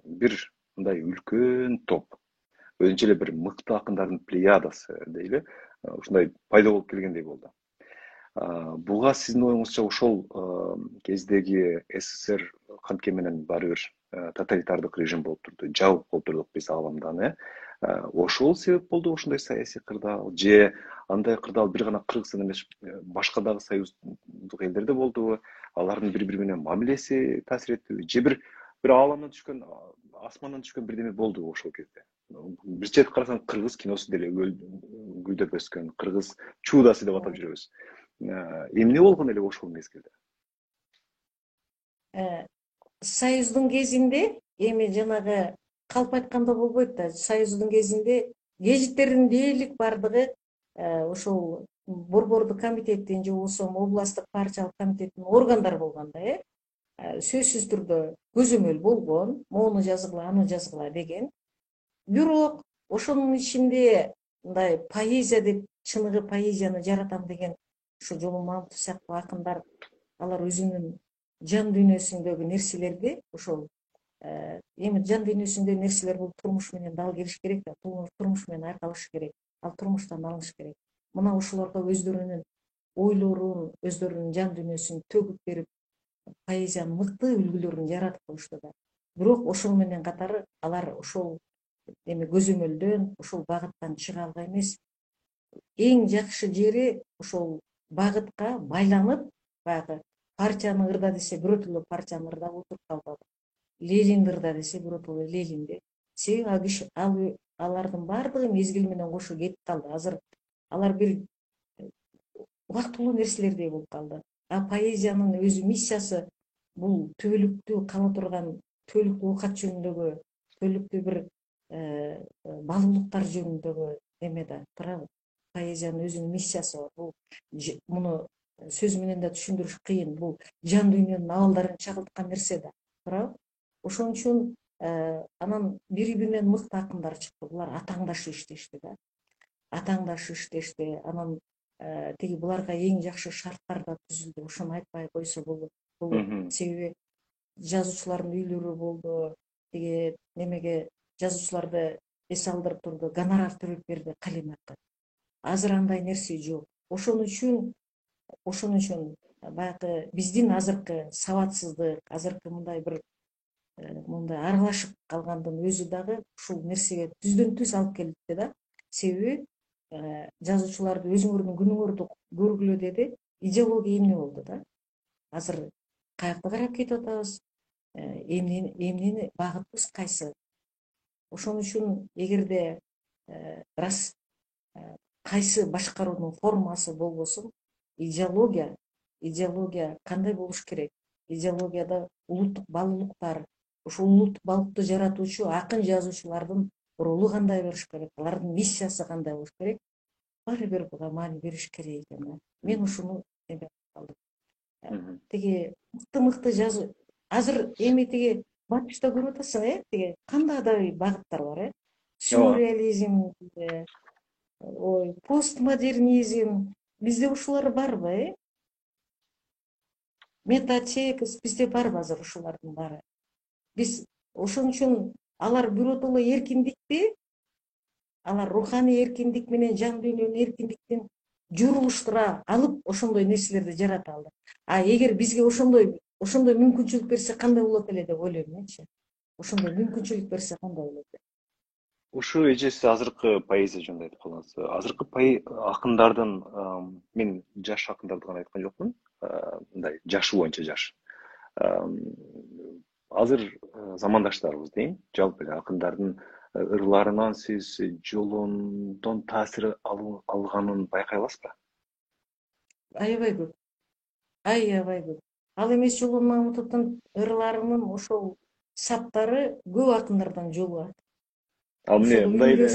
бир мындай үлкөн топ, өзүнчө эле бир мыкты акындардын плеядасы дейли, ушундай пайда болуп келгендей болду. Буга сиздин оюңузча ошол кездеги СССР кантке менен баары бир тоталитардык режим болуп турду, жабык болуп турдук биз ааламдан, ошол себеп болду ошондой саясий кырдаал, же андай кырдаал бир гана Кыргызстан эмес, башка дагы союздук элдерде болдубу? Алардын бири менен мамилеси таасир эттиби? Же бир ааламдан түшкөн, асмандан түшкөн бирдеме болдубу ошол кезде? Бир четип карасаң, кыргыз киносу деле гүлдөп өскөн, кыргыз чудасы деп атап жүрөбүз. Эмне болгон эле ошол мезгилде? Союздун кезинде эми жанагы калп айтканда болбойт да. Союздун кезинде гезиттердин дээрлик бардыгы ошол борбордук комитеттин же болбосо областтык партиялык комитеттин органдары болгон да, сөзсүз түрдө көзөмөл болгон, моуну жазгыла, аны жазгыла деген. Бирок ошонун ичинде мындай поэзия деп, чыныгы поэзияны жаратам деген ушу Жолон Маматов сыяктуу акындар, алар өзүнүн жан дүйнөсүндөгү нерселерди ошол эми жан дүйнөсүндөгү нерселер бул турмуш менен дал келиш керек да, турмуш менен айкалыш керек, ал турмуштан алыш керек. Мына ошолорго өздөрүнүн ойлорун, өздөрүнүн жан дүйнөсүн төгүп берип, поэзиянын мыкты үлгүлөрүн жаратып коюшту да. Бирок ошол менен катары алар ошол эми көзөмөлдөн, ошол багыттан чыга алган эмес. Эң жакшы жери ошол багытка байланып, баягы партияны ырда десе биротоло партияны ырдап отуруп калбады. Ленинди ырда десе биротоло Ленинди. Себеби алардын баардыгы мезгил менен кошо кетип калды. Азыр алар бир убактылуу нерселердей болуп калды. Поэзиянын өзү миссиясы бул түбөлүктүү кала турган түбөлүктүү оокат жөнүндөгү, түбөлүктүү бир баалуулуктар жөнүндөгү эме да туурабы, поэзиянын өзүнүн миссиясы бар. Бул муну сөз менен да түшүндүрүш кыйын. Бул жан дүйнөнүн абалдарын чагылткан нерсе да, туурабы. Ошон үчүн анан бири биринен мыкты акындар чыкты. Булар атаңдашып иштешти да. Атаңдашып иштешти. Анан тиги буларга эң жакшы шарттар да түзүлдү. Ошону айтпай койсо болот. Себеби жазуучулардын үйлөрү болду. Тиги немеге жазуучуларды эс алдырып турду, гонорар төлөп берди калематка. Азыр андай нерсе жок. Ошон үчүн баягы биздин азыркы сабатсыздык, азыркы мындай бир мындай аралашып калгандын өзү дагы ушул нерсеге түздөн түз алып келди да. Себеби жазуучуларды өзүңөрдүн күнүңөрдү көргүлө деди, идеология эмне болду да. Азыр каякка карап кетип атабыз, эмнени багытыбыз кайсы. Ошон үчүн эгерде рас кайсы башкаруунун формасы болбосун, идеология кандай болуш керек? Идеологияда улуттук баалуулуктар, ушул улуттук баалуулукту жаратуучу акын жазуучулардын ролу кандай болуш керек? Алардын миссиясы кандай болуш керек? Баары бир буга маани бериш керек экен да. Мен ушуну калдым. Тиги мыкты жазуу азыр эми тиги батышта көрүп атасың, тиги кандай адабий багыттар бар, сюрреализм, ой, постмодернизм. Бизде ушулар барбы, метатекст бизде барбы азыр ушулардын баары? Биз ошон үчүн алар биротоло эркиндикти, алар руханий эркиндик менен жан дүйнөнүн эркиндиктин журулуштура алып ошондой нерселерди жарата алды. А эгер бизге ошондой мүмкүнчүлүк берсе кандай болот эле деп ойлойм менчи. Ошондой мүмкүнчүлүк берсе кандай болот? Ушу эжеси азыркы поэзия жөнүндө айтып калгансыз. Азыркы акындардын, мен жаш акындарды гана айткан жокмун, мындай жашы боюнча жаш. Азыр замандаштарыбыз дейм, жалпы эле акындардын ырларынан сиз жолундон таасир алганын байкай аласызбы? Аябай көп. Аябай көп. Ал эмес Жолон Мамытовдун ырларынын ошол саптары көп акындардан жолугат. Ал эмне мындай эле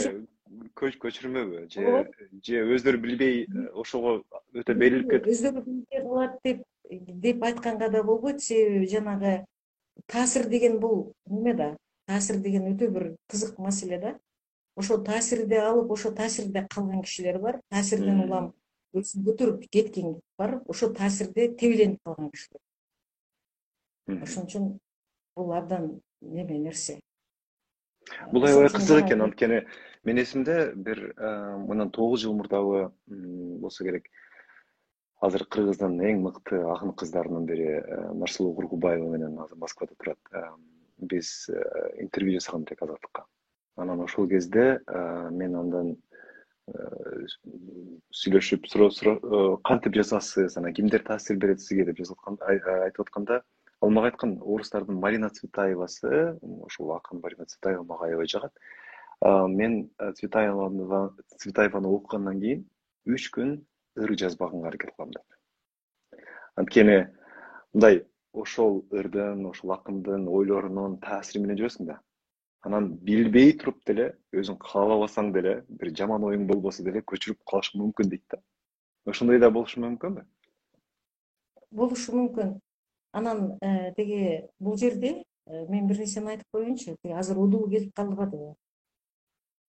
көчүрмөбү же өздөрү билбей ошого өтө берилип кетип? Өздөрү билбей калат деп айтканга да болбойт. Себеби жанагы таасир деген бул неме да, таасир деген өтө бир кызык маселе да. Ошо таасирди алып, ошо таасирде калган кишилер бар, таасирден улам өзүн көтөрүп кеткен бар, ошо таасирде тебеленип калган кишилер. Ошон үчүн бул абдан неме нерсе. Бул аябай кызык экен, анткени мен эсимде бир мындан 9 жыл мурдагы болсо керек, азыр Кыргыздын эң мыкты акын кыздарынын бири Нарсулуу Кургубаева менен азыр Москвада турат. Биз интервью жасаган элек Азаттыкка. Анан ошол кезде мен андан сүйлөшүп, кантип жазасыз, анан кимдер таасир берет сизге деп айтып атканда, ал мага айткан, орустардын Марина Цветаевасы, ошол акын Марина Цветаева мага аябай жагат. Мен Цветаеваны окугандан кийин 3 күн ыр жазбаганга аракет кылам деп. Анткени мындай ошол ырдын, ошол акындын ойлорунун таасири менен жүрөсүң да. Анан билбей туруп деле, өзүң каалабасаң деле, бир жаман оюң болбосо деле көчүрүп калыш мүмкүн дейт да. Ошондой да болушу мүмкүнбү? Болушу мүмкүн. Анан тиги бул жерде мен бир нерсени айтып коеюнчу. Азыр удуу келип калбадыбы?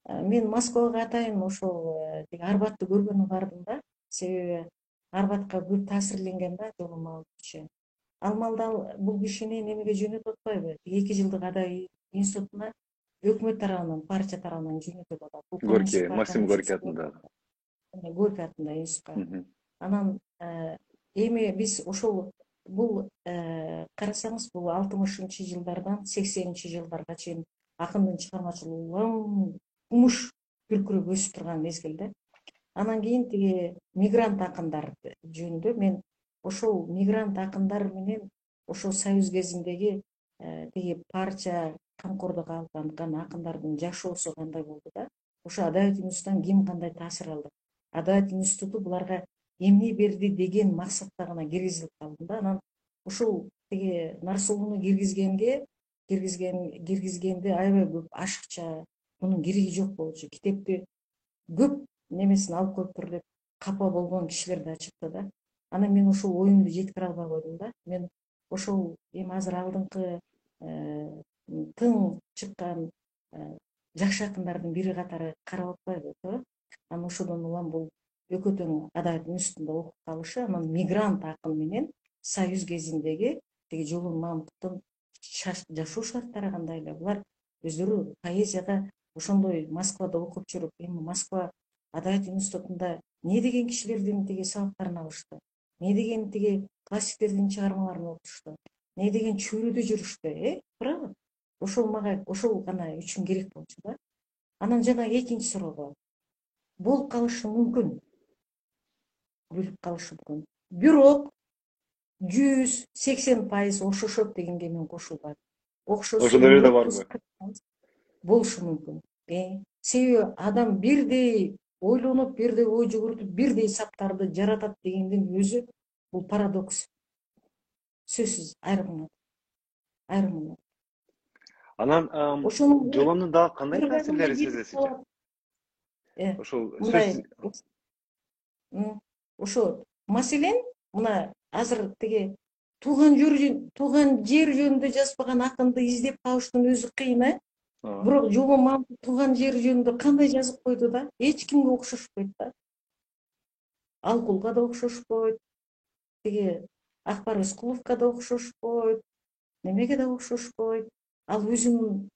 Мен Москвага атайын ошол тиги Арбатты көргөнү бардым да. Себеби Арбатка көп таасирленген да Жолон Мамытовчу. Ал маалда бул кишини немеге жөнөтүп атпайбы? 2 жылдык адабий институтуна өкмөт тарабынан, партия тарабынан жөнөтүп атат. Горький, Максим Горький атындагы. Горький атындагы институтка. Анан эми биз ошол бул карасаңыз, бул 60-жылдардан 80-жылдарга чейин акындын чыгармачылыгы кумуш бүркүрөп өсүп турган мезгилде. Анан кийин тиги мигрант акындар жөнүндө мен ошол мигрант акындар менен ошол союз кезиндеги тиги партия камкордук алган акындардын жашоосу кандай болду да? Ошо Адабият институтунан ким кандай таасир алды? Адабият институту буларга эмне берди деген максатта гана киргизилип калдым да. Анан ушул тиги Нарсулууну киргизгенде аябай көп ашыкча, Bunun кереги жок болчу. Китепти көп немесин алып коюптур деп капа болгон кишилер да чыкты да. Анан мен ушул оюмду жеткире албай койдум да. Мен ошол эми азыр алдыңкы тың чыккан жакшы акындардын бири катары карап атпайбы, туура? Анан ошодон улам бул экөө тең адабият институтунда окуп калышы, анан мигрант акын менен союз кезиндеги тиги Жолон Мамытовдун жашоо шарттары кандай эле? Булар өздөрү поэзияда ошондой Москвада окуп жүрүп, эми Москва адабият институтунда не деген кишилердин тиги сабактарын алышты, не деген тиги классиктердин чыгармаларын окушту, не деген чөйрөдө жүрүштү, туурабы? Ошол мага ошол гана үчүн керек болчу да. Анан жана экинчи суроого болуп калышы мүмкүн, билип калышы мүмкүн. Бирок 180% окшошот дегенге мен кошулбайм. Окшосун Ошол эле да барбы? болушу мүмкүн. Себеби адам бирдей ойлонуп, бирдей ой жүгүртүп, бирдей саптарды жаратат дегендин өзү бул парадокс. Сөзсүз айрым. Анан Ошонун Жолондун дагы кандай бир таасирлери багында сезесизчи? Ошол мындай сөз ошо маселен мына азыр тиги тууган жер жөнүндө жазбаган акынды издеп табыштын өзү кыйын, бирок Жолон Мамытов тууган жери жөнүндө кандай жазып койду да, эч кимге окшошпойт да. Алкулга да окшошпойт, тиги Акбар Рыскуловго да окшошпойт, немеге да окшошпойт. Ал өзүнүн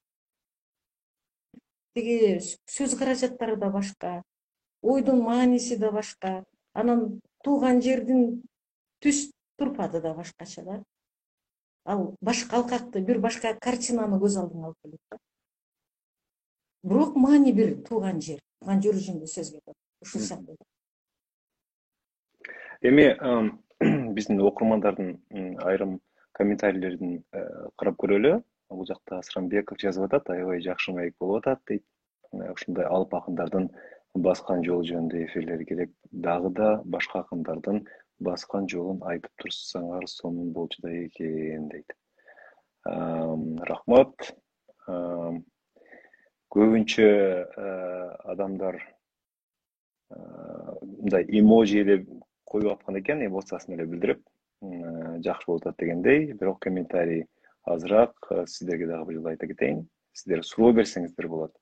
тиги сөз каражаттары да башка, ойдун мааниси да башка, анан тууган жердин түз турпаты да башкача да. Ал башка алкакты, бир башка картинаны көз алдыңа алып келет да. Бирок маани бир тууган жер жөнүндө сөз кетет. Ушул сыяктуу. Эми биздин окурмандардын айрым комментарийлерин карап көрөлү. Бул жакта Асрамбеков жазып атат, аябай жакшы маек болуп атат дейт. Ушундай алып акындардын баскан жол жөнүндө эфирлер керек. Дагы да башка акындардын баскан жолун айтып турсаңар сонун болчу да экен дейт. Рахмат. Көбүнчө адамдар мындай эможи эле коюп аткан экен, эмоциясын эле билдирип, жакшы болуп атат дегендей. Бирок комментарий азыраак. Сиздерге дагы бир жолу айта кетейин. Сиздер суроо берсеңиздер болот.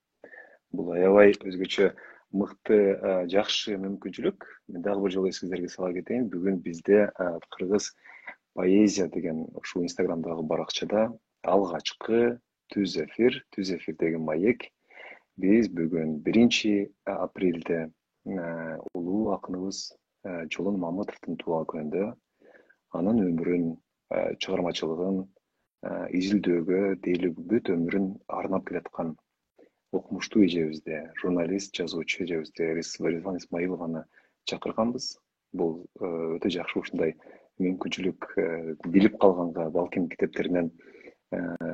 Бул аябай өзгөчө мыкты, жакшы мүмкүнчүлүк. Мен дагы бир жолу эсиңиздерге сала кетейин. Бүгүн бизде Кыргыз поэзия деген ушул Инстаграмдагы баракчада алгачкы түз эфирдеги маек. Биз бүгүн 1-апрелде улуу акыныбыз Жолон Мамытовдун туулган күнүндө анын өмүрүн, чыгармачылыгын изилдөөгө, дейлик бүт өмүрүн арнап келаткан окумуштуу эжебизди, журналист, жазуучу эжебизди Ризван Исмаилованы чакырганбыз. Бул өтө жакшы ушундай мүмкүнчүлүк, билип калганга, балким китептеринен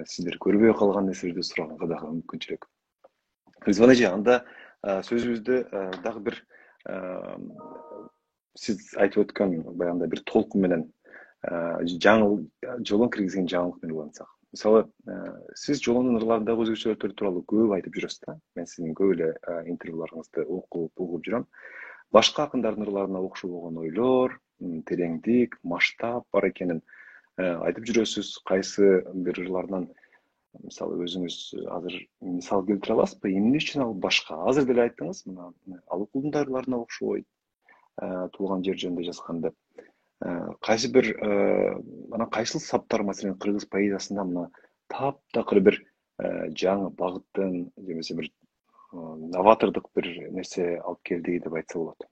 сиздер көрбөй калган нерселерди сураганга дагы мүмкүнчүлүк. Ризван эже, анда сөзүбүздү дагы бир сиз айтып өткөн баягындай бир толкун менен Жолон киргизген жаңылык менен улантсак. Мисалы, сиз Жолондун ырларындагы өзгөчөлүктөр тууралуу көп айтып жүрөсүз да. Мен сиздин көп эле интервьюларыңызды угуп жүрөм. Башка акындардын ырларына окшоо болгон ойлор, тереңдик, масштаб бар экенин айтып жүрөсүз. Кайсы бир ырларынан мисалы өзүңүз азыр мисал келтире аласызбы? Эмне үчүн ал башка? Азыр деле айттыңыз, мына Алыкулдун да ырларына окшобойт, туулган жер жөнүндө жазганда. Кайсы бир анан кайсыл саптар, маселен, кыргыз поэзиясында мына таптакыр бир жаңы багыттын, же болбосо бир новатордук бир нерсе алып келди деп айтса болот.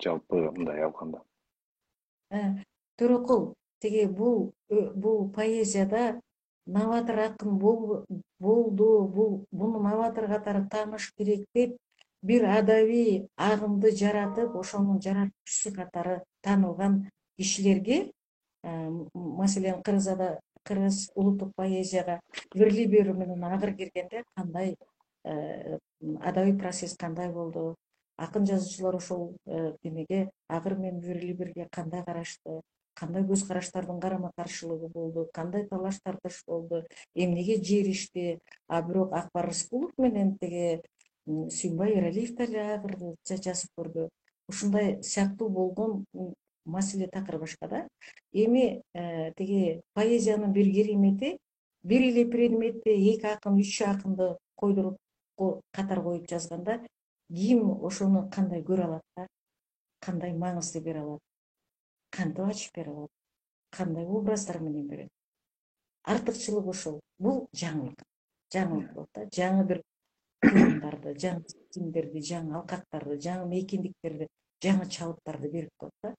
Жалпы мындай алганда. Төрөкул, тиги бул поэзияда новатор акын болду, буну новатор катары тааныш керек деп бир адабий агымды жаратып, ошонун жаратуучусу катары таанылган кишилерге, маселен, кыргыз улуттук поэзияга Верлибер менен Агыр киргенде кандай адабий процесс кандай болду? Акын жазуучулар ошол демеге Агыр менен Верлиберге кандай карашты? кандай көз караштардын карама каршылыгы болду, кандай талаш тартыш болду, эмнеге жер ишти. А бирок Акбар Рыскулов менен тиги Сүйүнбай Эралиев деле акыры жазып көрдү. Ушундай сыяктуу болгон маселе такыр башка да. Эми тиги поэзиянын бир керемети, бир эле предметти эки акын, үч акынды койдуруп катар коюп жазганда ким ошону кандай көрө алат да, кандай маңызды бере алат, кантип ачып бере алат, кандай образдар менен берет. Артыкчылык ошол. Бул жаңылык. Жаңылык болот да. Жаңы бир туумдарды, жаңы стимдерди, жаңы алкактарды, жаңы мейкиндиктерди, жаңы чалыптарды берип коет да.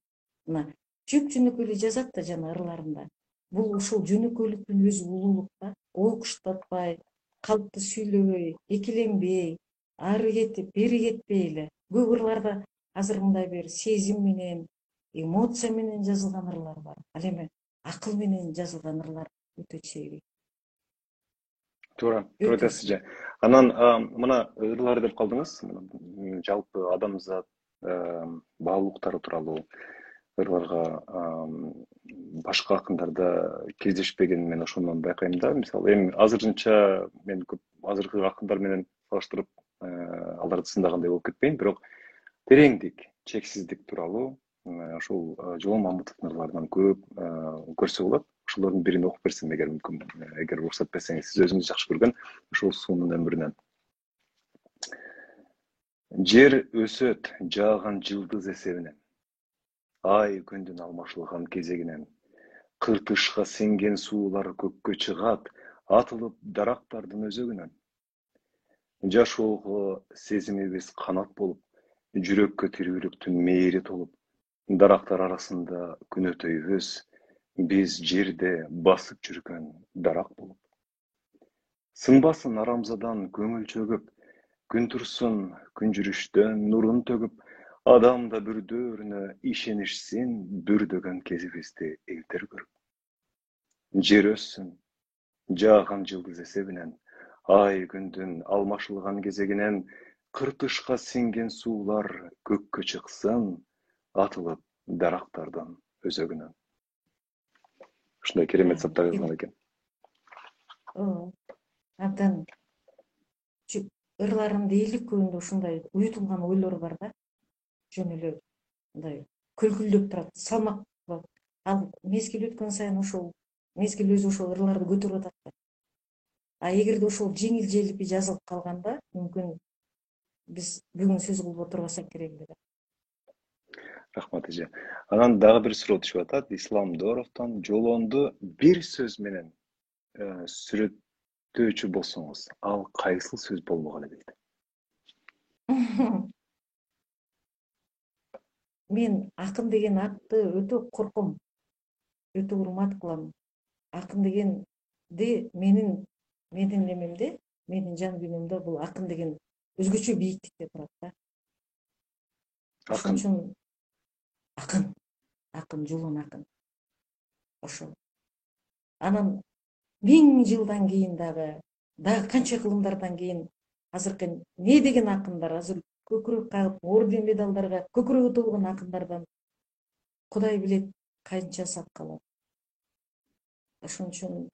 Мына жөп жөнөкөй эле жазат да жана ырларында. Бул ошол жөнөкөйлүктүн өзү улуулук да. Окуштатпай, калыпты сүйлөбөй, экиленбей, ары кетип, бери кетпей эле. Көп ырларда азыр мындай бир сезим менен, эмоция менен жазылган ырлар бар. Ал эми акыл менен жазылган ырлар өтө чейрек. Туура айтасыз же. Анан мына ырлар деп калдыңыз. Жалпы адамзат баалуулуктары тууралуу ырларга башка акындарда кездешпегенин мен ошондон байкайм да. Мисалы эми азырынча мен көп азыркы акындар менен салыштырып аларды сындагандай болуп кетпейин, бирок тереңдик, чексиздик тууралуу ошол Жолон Мамытовдун ырларынан көп көрсө болот. Ошолордун бирин окуп берсем эгер мүмкүн, эгер уруксат берсеңиз, сиз өзүңүз жакшы көргөн ушул суунун өмүрүнөн. Жер өсөт жааган жылдыз эсебинен, ай күндүн алмашылган кезегинен, кыртышка сиңген суулар көккө чыгат, атылып дарактардын өзөгүнөн. Жашоого сезимибиз канат болуп, жүрөккө тирүүлүктүн мээри толуп, дарактар арасында күн өтөйбүз, биз жерде басып жүргөн дарак болуп. Сынбасын арамзадан көңүл чөгүп, күн турсун күн жүрүштөн нурун төгүп, адам да бүрдөөрүнө ишенишсин бүрдөгөн кезибизди элтер көрүп. Жер өссүн жааган жылдыз эсебинен, ай күндүн алмашылган кезегинен, кыртышка сиңген суулар көккө чыксын, атылып дарактардын өзөгүнөн. Ушундай керемет заттар жазган экен. Абдан ырларында элек көбүндө ушундай уютулган ойлор бар да. Жөн эле мындай көлкүлдөп турат, салмактуу. Ал мезгил өткөн сайын ошол мезгил өзү ошол ырларды көтөрүп атат да. А эгерде ошол жеңил желпи жазылып калганда, мүмкүн биз бүгүн сөз кылып отурбасак керек эле да. Рахмат эже. Анан дагы бир суроо түшүп атат. Ислам Доровдон: Жолонду бир сөз менен сүрөттөөчү болсоңуз, ал кайсыл сөз болмок эле дейт. Мен акын деген атты өтө корком, өтө урмат кылам. Акын дегенди менин немемде, менин жан дүйнөмдө бул акын деген өзгөчө бийиктикте турат да. Ошон үчүн акын, Жолон акын. Ошол. Анан 1000 жылдан кийин дагы канча кылымдардан кийин азыркы не деген акындар, азыр көкүрөк кагып орден медалдарга көкүрөгү толгон акындардан Кудай билет канча сат калат. Ошон үчүн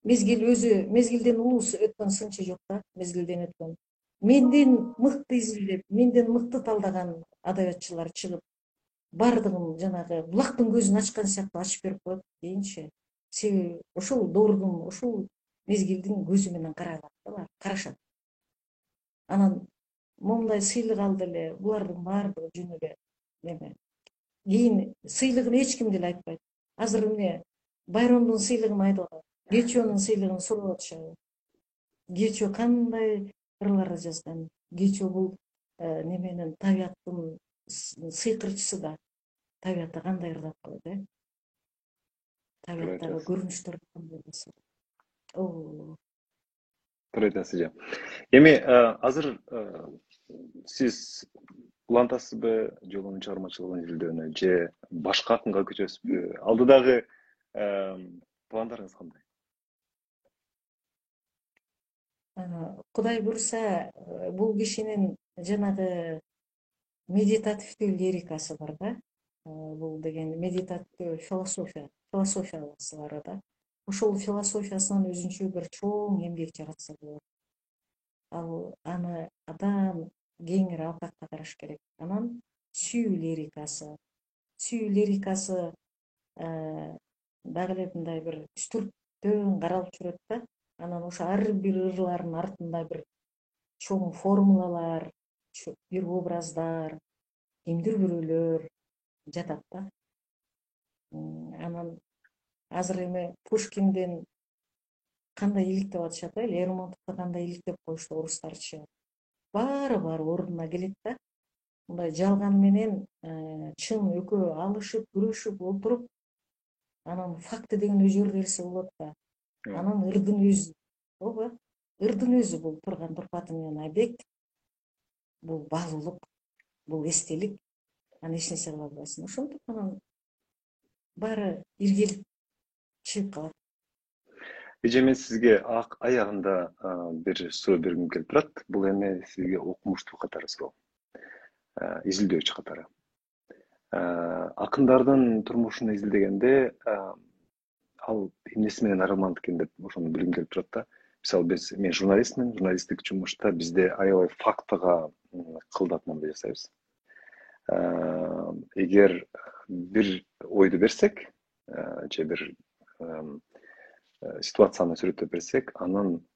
мезгилден улуу өткөн сынчы жок да, мезгилден өткөн. Менден мыкты изилдеп, менден мыкты талдаган адабиятчылар чыгып, бардыгын жанагы булактын көзүн ачкан сыяктуу ачып берип коет дейинчи. Себеби ошол доордун, ошол мезгилдин көзү менен карашат. Анан момундай сыйлык алды эле, булардын баардыгы жөн эле неме. Кийин сыйлыгын эч ким деле айтпайт. Азыр эмне Байрондун сыйлыгын айтып атат, Гечонун сыйлыгын сурап атышат. Гечо кандай ырлар жазган. Гечо бул неменин табияттын сыйкырчысы да. Табиятты кандай ырлап коет, табияттагы көрүнүштөр кандай болсо. Туура айтасыз. Эми азыр сиз улантасызбы Жолонун чыгармачылыгын изилдөөнү же башка акынга көчөсүзбү? Алдыдагы пландарыңыз кандай? Кудай буйруса, бул кишинин жанагы медитативдүү лирикасы бар да. Бул деген медитаттуу философиясы бар да. Ошол философиясынан өзүнчө бир чоң эмгек жаратса болот. Ал аны адам кеңири алкакка караш керек. Анан сүйүү лирикасы. Сүйүү лирикасы дагы эле мындай бир үстүрттөн каралып жүрөт да. Анан ошо ар бир ырлардын артында бир чоң формулалар, бир образдар, кимдир бирөөлөр жатат да. Анан азыр эми Пушкинден кандай иликтеп атышат, Лермонтовду кандай иликтеп коюшту орустарчы. Баары ордуна келет да. Мындай жалган менен чын экөө алышып, күрөшүп олтуруп, анан факты деген өзгөрө берсе болот да. Анан ырдын өзү, ооба, ырдын өзү бул турган турпаты менен объект, бул баалуулук, бул эстелик, анан эч нерсе кыла албайсың. Ошентип анан баары иргелип чыгып калат. Эже, мен сизге аягында бир суроо бергим келип турат. Бул эми сизге окумуштуу катары суроо, изилдөөчү катары. Акындардын турмушун изилдегенде ал эмнеси менен араланат экен деп ошону билгим келип турат да. Мисалы мен журналистмин, журналисттик жумушта бизде аябай фактыга кылдат мамиле жасайбыз. Эгер бир ойду берсек, же бир ситуацияны сүрөттөп берсек, анын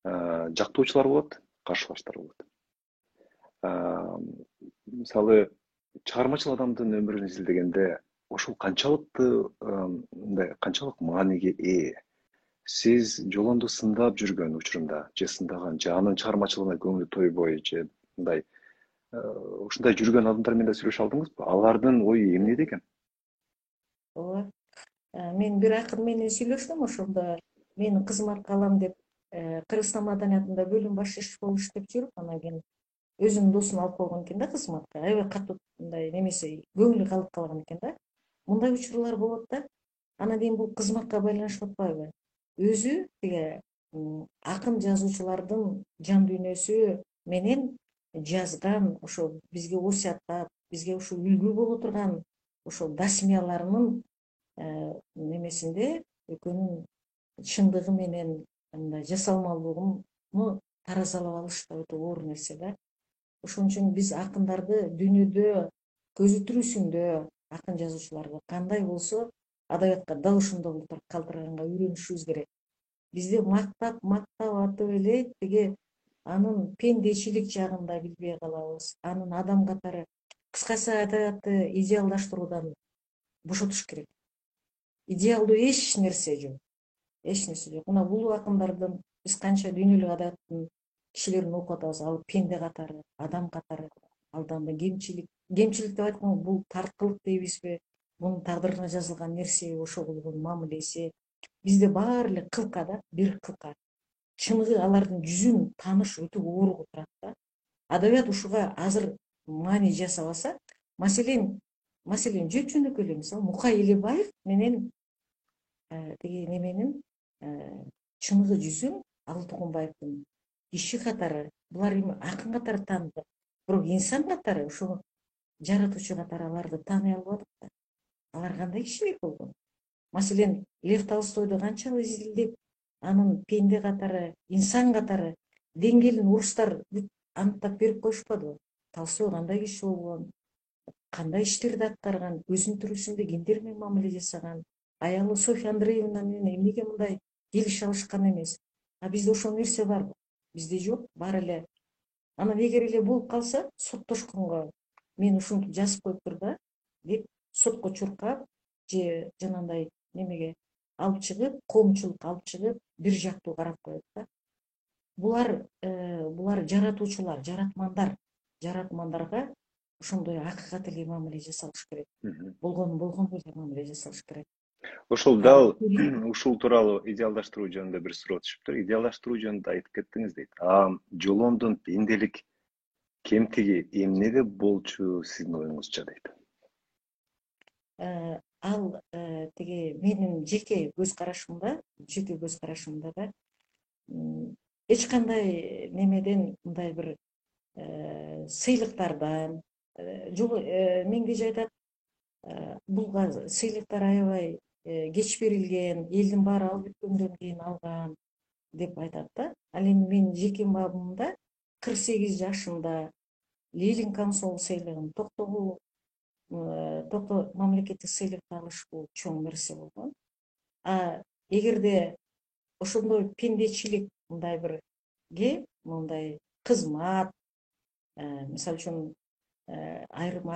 жактоочулар болот, каршылаштар болот. Мисалы, чыгармачыл адамдын өмүрүн изилдегенде ошол канчалык мааниге ээ? Сиз жолонду сындап жүргөн учурунда, же сындаган, же анын чыгармачылыгына көңүлү тойбой, же мындай ушундай жүргөн адамдар менен да сүйлөшө алдыңызбы? Алардын ою эмнеде экен? Ооба. Мен бир акын менен сүйлөштүм, ошондо мени кызматка алам деп Кыргызстан маданиятында бөлүм башчысы болуп иштеп жүрүп, анан кийин өзүнүн досун алып койгон экен да кызматка. Аябай катуу мындай немеси көңүлү калып калган экен да. Мындай учурлар болот да. Анан кийин бул кызматка байланыштуу атпайбы? Өзү тиги акын жазуучулардын жан дүйнөсү менен жазган, ошо бизге осуяттап, бизге ушу үлгү боло турган ошол досмияларынын немесинде экөөнүн чындыгы менен мындай жасалмалуулугун таразалап алыш да өтө оор нерсе да. Ошон үчүн биз акындарды дүйнөдө көзү тирүүсүндө акын жазуучуларды кандай болсо адабиятка дал ошондой кылып калтырганга үйрөнүшүбүз керек. Бизди мактап атып эле тиги анын пендечилик жагын да билбей калабыз. Анын адам катары, кыскасы адабиятты идеалдаштыруудан бошотуш керек. Идеалдуу эч нерсе жок. Эч нерсе жок. Мына бул акындардын биз канча дүйнөлүк адабияттын кишилерин окуп атабыз. Ал пенде катары, адам катары, алданда кемчилик деп айткан бул тарткылык дейбизби? Мунун тагдырына жазылган нерсе, ошолордун мамилеси. Бизде баары эле кылка да, бир кылка. Чыныгы алардын жүзүн тааныш өтө оор турат да. Адабият ушуга азыр маани жасабаса, маселен жөнөкөй эле мисалы Мукай Элебаев менен тиги неменин чыныгы жүзүн Алы Тугунбаевдин киши катары, булар эми акын катары тааныды. Бирок инсан катары, ошо жаратуучу катары аларды тааный албадык да. Алар кандай кишилер болгон? Маселен, Лев Толстойду канчалык изилдеп, анын пенде катары, инсан катары деңгээлин орустар аныктап берип коюшпадыбы? Толстой кандай киши болгон, кандай иштерди аткарган, өзүнүн тирүүсүндө кимдер менен мамиле жасаган, аялы Софья Андреевна менен эмнеге мындай келише алышкан эмес? А бизде ошол нерсе барбы? Бизде жок, баары эле. Анан эгер эле болуп калса, соттошконго мен ушинтип жазып коюптур да деп сотко чуркап, же жанагындай немеге алып чыгып, коомчулукка алып чыгып, бир жактуу карап коет да. Булар жаратуучулар, жаратмандарга ошондой акыйкат эле мамиле жасалыш керек. Болгон эле мамиле жасалыш керек. Ошол дал ушул тууралуу идеалдаштыруу жөнүндө бир суроо түшүптүр. Идеалдаштыруу жөнүндө айтып кеттиңиз дейт. Жолондун пенделик кемтиги эмнеде болчу сиздин оюңузча дейт? Ал тиги менин жеке көз карашымда да эч кандай немеден мындай бир сыйлыктардан менге же айтат, Бул сыйлыктар аябай кеч берилген, элдин баары алып бүткөндөн кийин алган деп айтат да. Ал эми менин жеке бабымда 48 жашымда Ленин комсомол сыйлыгын Токто мамлекеттик сыйлыкты алыш бул чоң нерсе болгон. Эгерде ошондой пендечилик, мындай бир мындай кызмат, мисалы үчүн айрым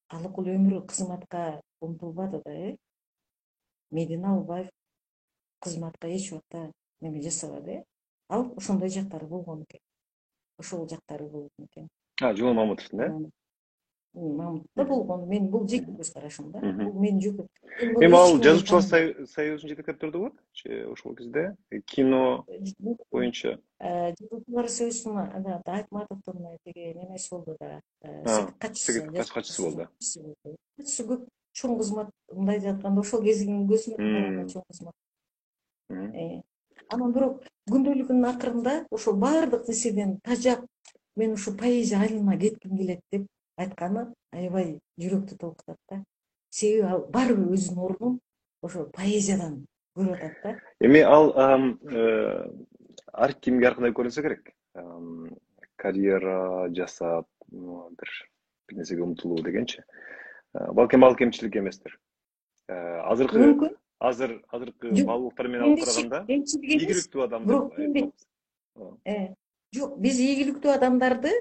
алыкул өмүрү кызматка умтулбады да, Медина Албаев кызматка эч убакта неме жасабады. Ал ошондой жактары болгон экен. Ошол жактары болгон экен. Жуман Мамытовдун, э? Мамытта болгон. Мен бул жеке көз карашым да. Бул менин жеке. Эми ал жазуучулар союзунун жетектеп турдубу? Ошол кезде кино боюнча. Жазуучулар союзунун Айтматовдун тиги немеси болду да. Катчысы болду. Катчысы көп чоң кызмат мындай жатканда ошол кездин көзүмө караганда чоң кызмат. Анан бирок күндөлүгүнүн акырында ошол баардык нерседен тажап мен ушу поэзия айылына кетким келет деп айтканы аябай жүрөктү толкутат да. Себеби ал баары өзүнүн ордун ошо поэзиядан көрүп атат да. Эми ал ар кимге ар кандай көрүнсө керек. Карьера жасап, бир нерсеге умтулуу дегенчи. Балким ал кемчилик эместир. Азыркы баалуулуктар менен алып караганда ийгиликтүү адам деп айтабыз. Жок, биз ийгиликтүү адамдардын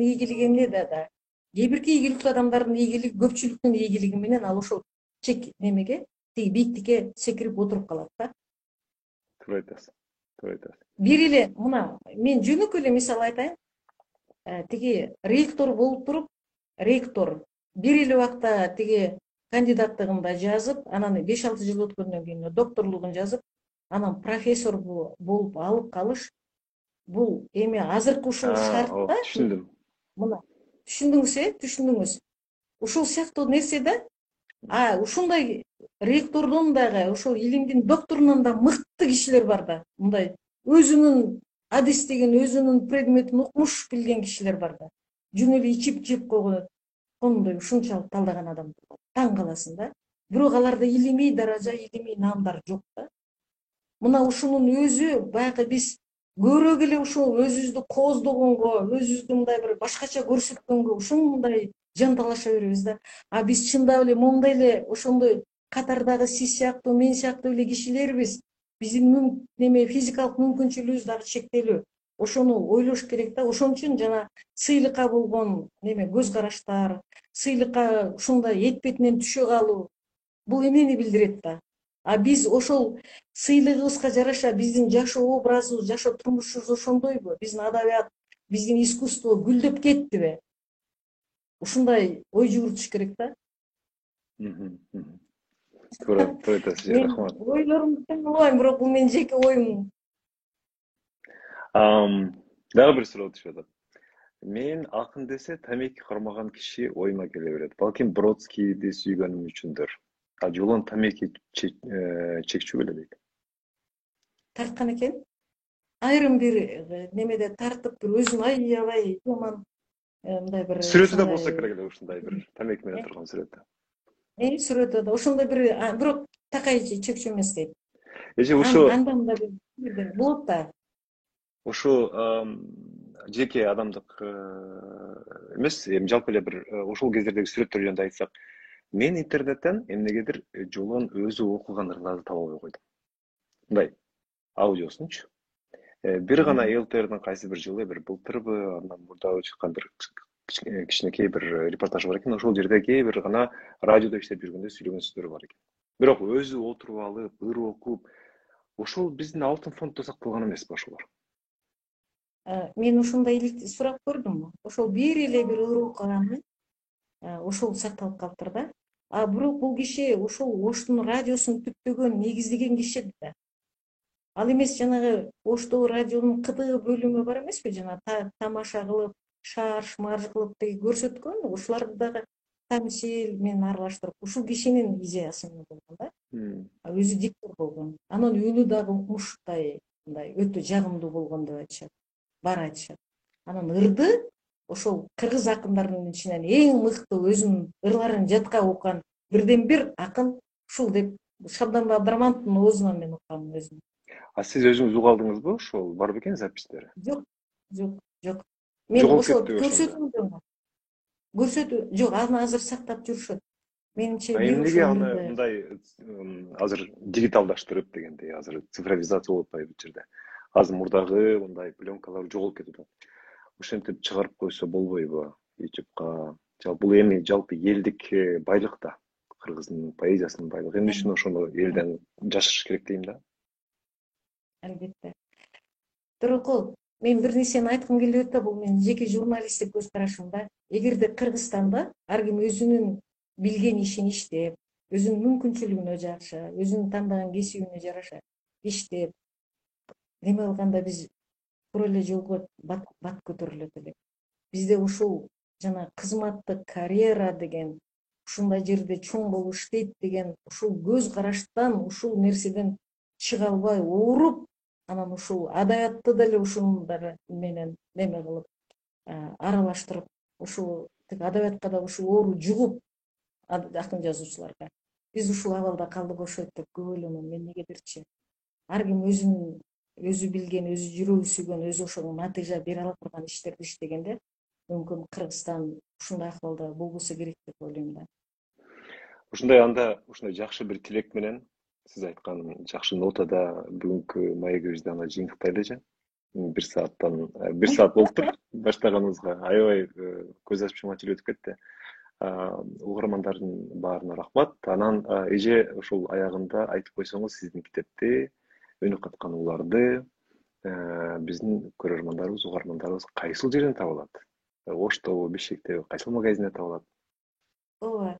ийгилиги эмне да. Кээ бирки ийгиликтүү адамдардын ийгилиги көпчүлүктүн ийгилиги менен ал ошол чек немеге, тиги бийиктикке секирип отуруп калат да. Туура айтасыз. Бир эле мына мен жөнөкөй эле мисал айтайын. Тиги ректор болуп туруп, бир эле убакта тиги кандидаттыгында жазып, анан 5-6 жыл өткөндөн кийин докторлугун жазып, анан профессор болуп алып калыш, бул эми азыркы ушул шартта түшүндүм. Мына түшүндүңүз. Ушул сыяктуу нерсе да. Ушундай ректордон дагы, ошол илимдин докторунан да мыкты кишилер бар да. Мындай өзүнүн адистигин, өзүнүн предметин укмуш билген кишилер бар да. Жөн эле ичип жеп койгондой ушунчалык талдаган адам таң каласың да. Бирок аларда илимий даража, илимий наамдар жок да. Мына ушунун өзү баягы биз көрө келе ушул өзүбүздү кооздогонго, өзүбүздү мындай бир башкача көрсөткөнгө ушундай жанталаша беребиз да. Биз чындап эле моундай эле ошондой катардагы сиз сыяктуу, мен сыяктуу эле кишилербиз. Биздин физикалык мүмкүнчүлүгүбүз дагы чектелүү. Ошону ойлош керек да. Ошон үчүн жана сыйлыкка болгон көз караштар, сыйлыкка ушундай этпетинен түшө калуу бул эмнени билдирет да. Биз ошол сыйлыгыбызга жараша биздин жашоо образыбыз, жашоо турмушубуз ошондойбу? Биздин адабият, биздин искусство гүлдөп кеттиби? Ушундай ой жүгүртүш керек да. Туура айтасыз, рахмат. Ойлорумду тең кылбайм, бирок бул менин жеке оюм. Дагы бир суроо түшүп атат. Мен акын десе тамеки кармаган киши оюма келе берет. Балким Бродскийди сүйгөнүм үчүндүр. Жолон тамеки чекчү беле дейт. Тарткан экен. Айрым бир немеде тартып, бир өзүн аябай жаман мындай бир сүрөтү да болсо керек эле ушундай бир тамеки менен турган сүрөтү. Сүрөтү да ошондой бирок такай чекчү эмес дейт. Ушу анда бир болот да. Ушу жеке адамдык эмес, эми жалпы эле бир ушул кездердеги сүрөттөр жөнүндө айтсак, мен интернеттен эмнегедир жолон өзү окуган ырларды таба албай койдум. Мындай аудиосунчу. Бир гана ЛТРдин кайсы бир жылы, бир былтырбы, андан мурдабы чыккан бир кичинекей бир репортаж бар экен. Ошол жерде кээ бир гана радиодо иштеп жүргөндө сүйлөгөн сөздөр бар экен. Бирок өзү отуруп алып, ыр окуп, ошол биздин алтын фонддо сакталган эмеспи ошолор? Мен ушундай сурап көрдүм. Ошол бир эле бир ыр окуганы ошол сакталып калыптыр да. Бирок бул киши ушул Оштун радиосун түптөгөн, негиздеген киши да. Ал эмес жанагы Оштогу радионун кытыгы бөлүмү бар эмеспи? Жана тамаша кылып, шарш марш кылып теги көрсөткөн, ушуларды дагы тамсил менен аралаштырып, ушул кишинин идеясы менен болгон да. Өзү диктор болгон. Анын үнү дагы укмуштай, мындай өтө жагымдуу болгон деп айтышат. Бар айтышат. Анан ырды ошол кыргыз акындардын ичинен эң мыкты өзүнүн ырларын жатка уккан бирден бир акын ушул деп Шабдан Абдрахмановдун оозунан мен уккам өзүм. А сиз өзүңүз уга алдыңызбы? Ошол бар бекен запистери? Жок, жок, жок. Мен Жоголуп ошол кетти ошондо. көрсөтүү жок, аны азыр сактап жүрүшөт. Менимче бир Эмнеге ошол аны эле мындай азыр дигиталдаштырып дегендей, азыр цифровизация болуп атпайбы бул жерде. Азыр мурдагы мындай пленкалар жоголуп кетип атат. Ошентип чыгарып койсо болбойбу YouTube'га? Жалпы бул эми жалпы элдик байлык да. Кыргыздын поэзиясынын байлыгы. Эмне үчүн ошону элден жашырыш керек дейм да. албетте. Бирок мен бир нерсени айткым келип атат, бул менин жеке журналисттик көз карашым да. Эгерде Кыргызстанда ар ким өзүнүн билген ишин иштеп, өзүнүн мүмкүнчүлүгүнө жараша, өзүнүн тандаган кесибине жараша иштеп, неме кылганда биз туура эле жолго бат көтөрүлөт элек. Бизде ушул жана кызматтык карьера деген, ушундай жерде чоң болуп иштейт деген ушул көз караштан, ушул нерседен чыга албай ооруп, анан ушул адабиятты деле ушундар менен неме кылып аралаштырып, ушул адабиятка да ушул оору жугуп акын жазуучуларга. Биз ушул абалда калдык окшойт деп көп ойлоном мен негедирчи. Ар ким өзү билген, өзү жүрөгү сүйгөн, өзү ошого натыйжа бере ала турган иштерди иштегенде, мүмкүн Кыргызстан ушундай акыбалда болбосо керек деп ойлойм да. Ушундай анда ушундай жакшы бир тилек менен сиз айткан жакшы нотада бүгүнкү маегибизди аны жыйынтыктайлычы. Бир саат болуптур баштаганыбызга. Аябай көз ачып чумган эле өтүп кетти. Угармандардын баарына рахмат. Анан эже ушул аягында айтып койсоңуз сиздин китепти, өнүк каткан ууларды биздин көрөрмандарыбыз, угармандарыбыз кайсыл жерден таба алат? Оштобу, Бишкектеби, кайсыл магазинден таба алат? Ооба.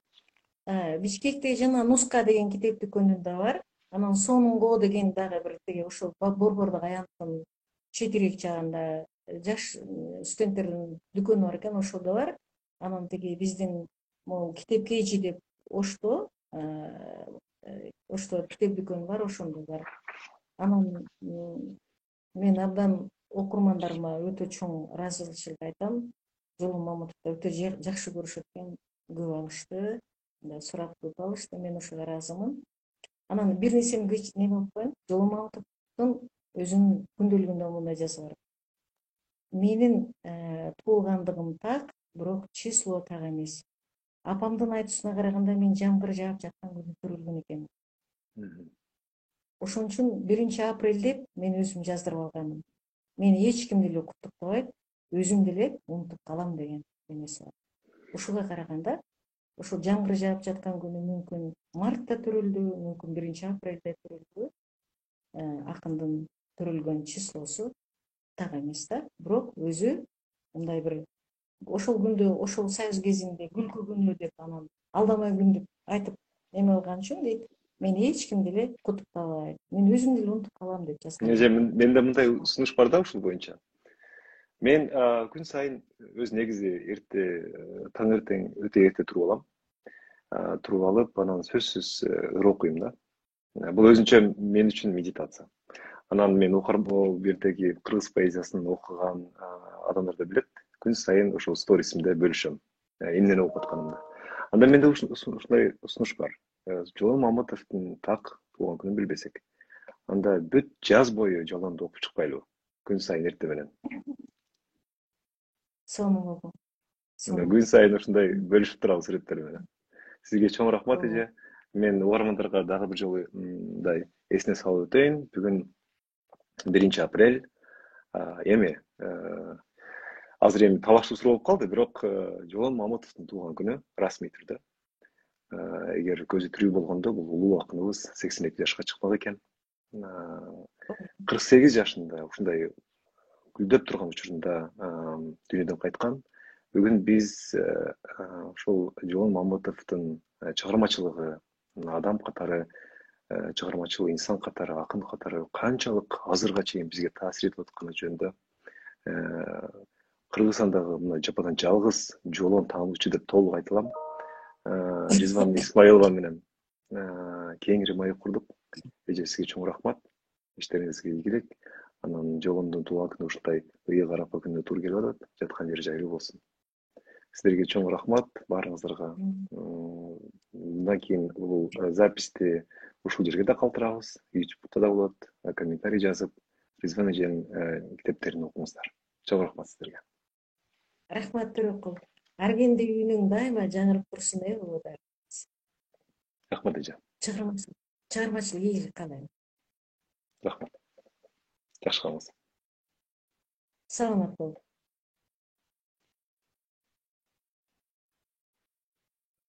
Бишкекте жана Нуска деген китеп дүкөнүндө бар. Анан Сонунго деген дагы бир тиги ошол Борбордук аянттын четирек жагында жаш студенттердин дүкөнү бар экен, ошолдо бар. Анан тиги биздин могу китеп кейжи деп Ошто китеп дүкөнү бар, ошондо бар. Анан мен абдан окурмандарыма өтө чоң ыраазычылык айтам. Жолон Мамытовду өтө жакшы көрүшөт экен, көп алышты, сурап көп алышты, мен ошого ыраазымын. Анан бир нерсени неме кылып коеюн, Жолон Мамытовдун өзүнүн күндөлүгүндө мындай жаза бар. Менин туулгандыгым так, бирок число так эмес. Апамдын айтуусуна караганда мен жамгыр жаап жаткан күнү төрөлгөн экенмин. Ошон үчүн 1-апрель деп мен өзүм жаздырып алганмын. Мени эч ким деле куттуктабайт, өзүм деле унутуп калам деген эмеси бар. Ушуга караганда ошол жамгыр жаап жаткан күнү мүмкүн мартта төрөлдү, мүмкүн 1-апрелде төрөлдү. Акындын төрөлгөн числосу так эмес да, бирок өзү мындай бир ошол күндө, ошол союз кезинде күлкү күнү деп анан алдамай күн деп айтып эме кылган үчүн дейт, мени эч ким деле куттуктабайт, мен өзүм деле унутуп калам деп жазган. Эже менде мындай сунуш бар да ушул боюнча. Мен күн сайын өзү негизи таң эртең өтө эрте туруп алам. Туруп алып, анан сөзсүз ыр окуйм да. Бул өзүнчө мен үчүн медитация. Анан мен бул жердеги кыргыз поэзиясын окуган адамдар да билет. Күн сайын ошол сторисимде бөлүшөм. Эмнени окуп атканымды. Анда менде ушундай сунуш бар. Жолон Мамытовдун так туулган күнүн билбесек, анда бүт жаз бою Жолонду окуп чыкпайлыбы? Күн сайын эртең менен. Сонун. Күн сайын ушундай бөлүшүп турабыз сүрөттөр менен. Сизге чоң рахмат эже. Мен угармандарга дагы бир жолу мындай эсине салып өтөйүн. Бүгүн 1-апрель. Эми азыр эми талаштуу суроо болуп калды, бирок Жолон Мамытовдун туулган күнү расмий түрдө. Эгер көзү тирүү болгондо бул улуу акыныбыз 82 жашка чыкмак экен. 48 жашында ушундай гүлдөп турган учурунда дүйнөдөн кайткан. Бүгүн биз ошол Жолон Мамытовдун чыгармачылыгы, адам катары, чыгармачыл инсан катары, акын катары канчалык азырга чейин бизге таасир этип атканы жөнүндө Кыргызстандагы мына жападан жалгыз Жолон таануучу деп толук айта алам. Ризван Исмаилова менен кеңири маек курдук. Эже, сизге чоң рахмат. Иштериңизге ийгилик. Анан жолундун туулган күнү ушундай ыйык арапа күнүнө туура келип атат. Жаткан жери жайлуу болсун. Сиздерге чоң рахмат баарыңыздарга. Мындан кийин бул записти ушул жерге да калтырабыз. YouTube'да да болот. Комментарий жазып, Ризван эженин китептерин окуңуздар. Чоң рахмат сиздерге. Рахмат Төрөкул. Аргенди үйүнүң дайыма жаңырып турсун улуудай. Рахмат эже. Чыгармачылык ийгилик каалайм. Рахмат. Жакшы калыңыз. Саламат бол.